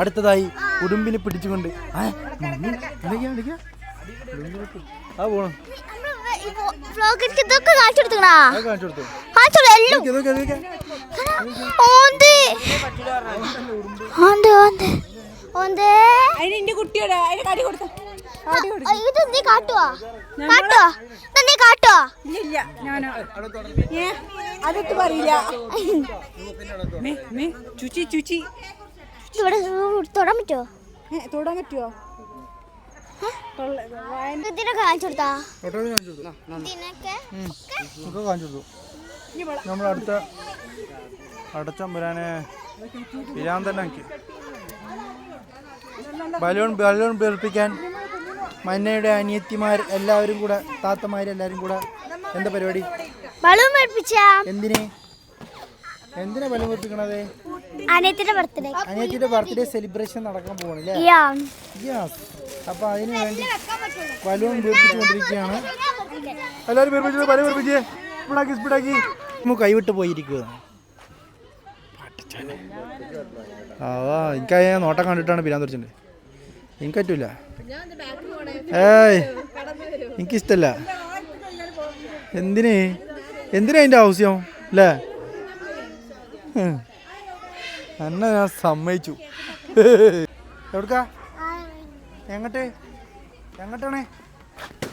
അടുത്തതായി ഉടുമ്പിനെ പിടിച്ചുകൊണ്ട് അതൊക്കെ പറയില്ല. തൊടാൻ പറ്റുമോ? തൊടാൻ പറ്റുമോ? നമ്മൾ അടുത്തമ്പുരാനെ പിരാൻ തന്നെ ബലൂൺ പേർപ്പിക്കാൻ മന്നയുടെ അനിയത്തിമാർ എല്ലാവരും കൂടെ താത്തമാരെല്ലാവരും കൂടെ എന്താ പരിപാടി? എന്തിനാ ബലൂൺ പേർപ്പിക്കണത്? അനിയത്തിയുടെ ബർത്ത്ഡേ സെലിബ്രേഷൻ നടക്കാൻ പോകണല്ലേ? അപ്പൊ അതിന് വേണ്ടി ബലൂൺ വീർപ്പിച്ചുകൊണ്ടിരിക്കുകയാണ്. എല്ലാവരും സ്പീഡാക്കി കൈവിട്ട് പോയിരിക്കുക. എനിക്ക് നോട്ടം കണ്ടിട്ടാണ് പിരാൻ തുറച്ചിട്ടുണ്ട്. എനിക്ക് പറ്റൂല. എനിക്കിഷ്ടല്ല. എന്തിനാ അതിൻ്റെ ആവശ്യം അല്ലേ? എന്നെ ഞാൻ സമ്മതിച്ചു. എവിടുക്കാ? എങ്ങോട്ടാണ്?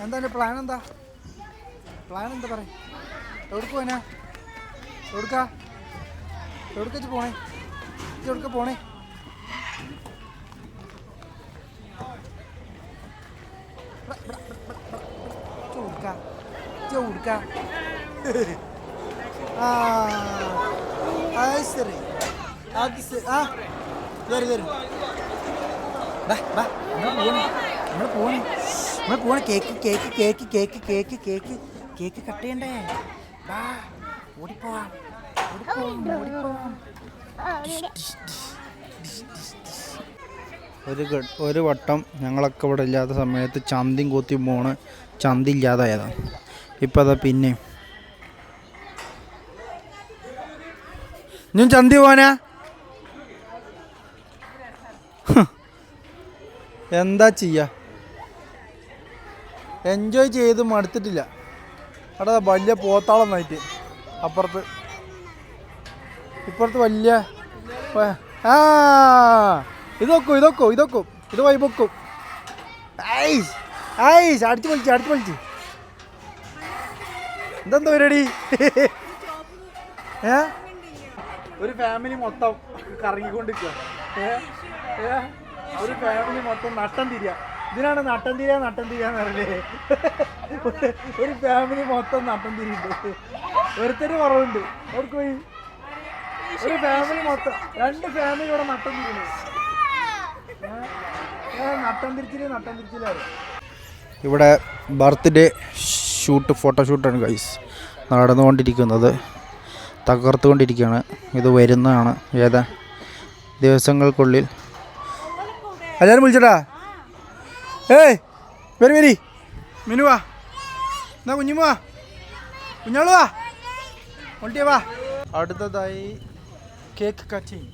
എന്താ പ്ലാൻ? എന്താ പറ? എവിടേക്ക് പോനാ? എവിടേക്കാ പോണേ? എവിടേക്കാ പോണേ? ശരി നമ്മൾ പോണേ. കേക്ക് കട്ട് ചെയ്യണ്ടേ? ഓടിപ്പോവാം. ഒരു വട്ടം ഞങ്ങളൊക്കെ ഇവിടെ ഇല്ലാത്ത സമയത്ത് ചന്തിയും കൂത്തി ചന്തി ഇല്ലാതായതാണ്. ഇപ്പം അതാ പിന്നെ ഞാൻ ചന്തി പോനാ എന്താ ചെയ്യാ എൻജോയ് ചെയ്ത് മടുത്തിട്ടില്ല. അവിടെ വലിയ പോത്താളൊന്നായിട്ട് അപ്പുറത്ത് ഇപ്പുറത്ത് വലിയ ആ ഇതൊക്കും ഇത് വൈബൊക്കും. ഐസ് ഐസ് അടിച്ചു പൊളിച്ച് ഇതെന്താ പരിപാടി? ഒരു ഫാമിലി മൊത്തം കറങ്ങിക്കൊണ്ടിരിക്കുക. ഒരു ഫാമിലി മൊത്തം നട്ടം തിരിയ. ഇതിനാണ് നട്ടം തിരിയാന്ന് പറഞ്ഞേ. ഒരു ഫാമിലി മൊത്തം നട്ടം തിരിയുണ്ട്. ഒരുത്തര് കുറവുണ്ട്. അവർക്ക് പോയി ഒരു ഫാമിലി മൊത്തം 2 ഫാമിലി ഇവിടെ നട്ടം തിരിയുന്നു. നട്ടം തിരിച്ചില്ലായിരുന്നു. ഇവിടെ ബർത്ത്ഡേ ഫോട്ടോഷൂട്ടാണ് ഗൈസ് നടന്നുകൊണ്ടിരിക്കുന്നത്. തകർത്തുകൊണ്ടിരിക്കുകയാണ്. ഇത് വരുന്നതാണ് ഏതാ ദിവസങ്ങൾക്കുള്ളിൽ. എല്ലാവരും വിളിച്ചടാ. ഏയ് വരി മിനുവാ, എന്നാ കുഞ്ഞുമാ, കുഞ്ഞാളുവാ, ഒണ്ടിയ വാ. അടുത്തതായി കേക്ക് കട്ടിങ്.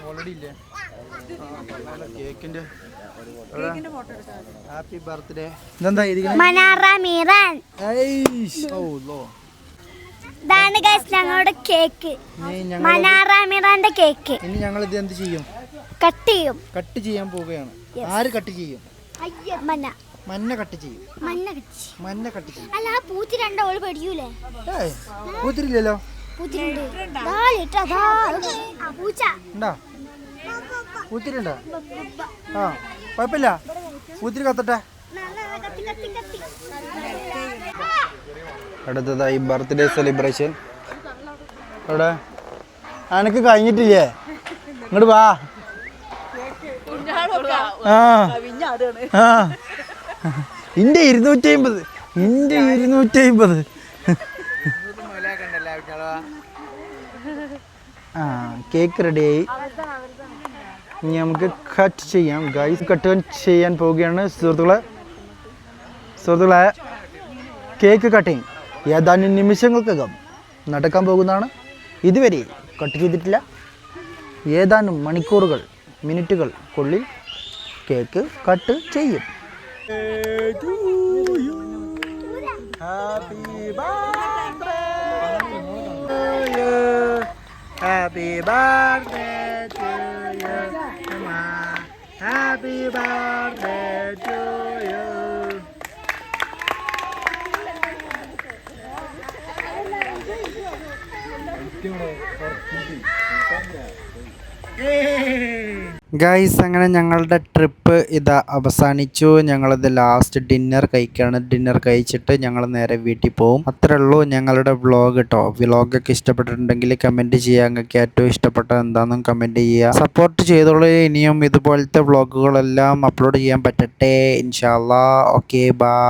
ഓൾറെഡി ഇല്ലേ കേക്കിൻ്റെ ഹാപ്പി ബർത്ത്ഡേ. ഇതെന്താ ഇതാണ് ഗൈസ് ഞങ്ങളുടെ കേക്ക്, മനാറാമിറാന്റെ കേക്ക്. ഇനി ഞങ്ങൾ ഇത് എന്ത് ചെയ്യും? കട്ട് ചെയ്യാൻ പോവുകയാണ്. ആര് കട്ട് ചെയ്യും? മന്ന കട്ട് ചെയ്യും. മന്ന കട്ട് ചെയ്യും. അല്ല ആ പൂത്തി രണ്ടോള് പഠിക്കൂലേ? പൂത്തിരില്ലല്ലോ. പൂത്തിരിണ്ടോ? ആ കുഴപ്പമില്ല, പൂത്തിരി കത്തട്ടെ. അടുത്തതായി ബർത്ത്ഡേ സെലിബ്രേഷൻ. അവിടെ അനക്ക് കഴിഞ്ഞിട്ടില്ലേ? ഇങ്ങോട്ട് വാ. ഇന്റെ 250 ആ കേക്ക് റെഡിയായി. ഇനി നമുക്ക് കട്ട് ചെയ്യാം ഗൈസ്. കട്ട് ചെയ്യാൻ പോവുകയാണ് സുഹൃത്തുക്കളെ. കേക്ക് കട്ടിങ് ഏതാനും നിമിഷങ്ങൾക്കകം നടക്കാൻ പോകുന്നതാണ്. ഇതുവരെ കട്ട് ചെയ്തിട്ടില്ല. ഏതാനും മണിക്കൂറുകൾ മിനിറ്റുകൾക്കുള്ളിൽ കേക്ക് കട്ട് ചെയ്യും. Happy birthday to you. Happy birthday to you. Guys അങ്ങനെ ഞങ്ങളുടെ ട്രിപ്പ് ഇതാ അവസാനിച്ചു. ഞങ്ങളിത് ലാസ്റ്റ് ഡിന്നർ കഴിക്കുകയാണ്. ഡിന്നർ കഴിച്ചിട്ട് ഞങ്ങൾ നേരെ വീട്ടിൽ പോകും. അത്രേ ഉള്ളൂ ഞങ്ങളുടെ വ്ളോഗ് കേട്ടോ. വ്ളോഗൊക്കെ ഇഷ്ടപ്പെട്ടിട്ടുണ്ടെങ്കിൽ കമൻറ്റ് ചെയ്യുക. നിങ്ങൾക്ക് ഏറ്റവും ഇഷ്ടപ്പെട്ടത് എന്താണെന്നും കമൻറ്റ് ചെയ്യുക. സപ്പോർട്ട് ചെയ്തോളൂ. ഇനിയും ഇതുപോലത്തെ വ്ളോഗുകളെല്ലാം അപ്ലോഡ് ചെയ്യാൻ പറ്റട്ടെ ഇൻഷാ അല്ലാഹ്. Okay bye.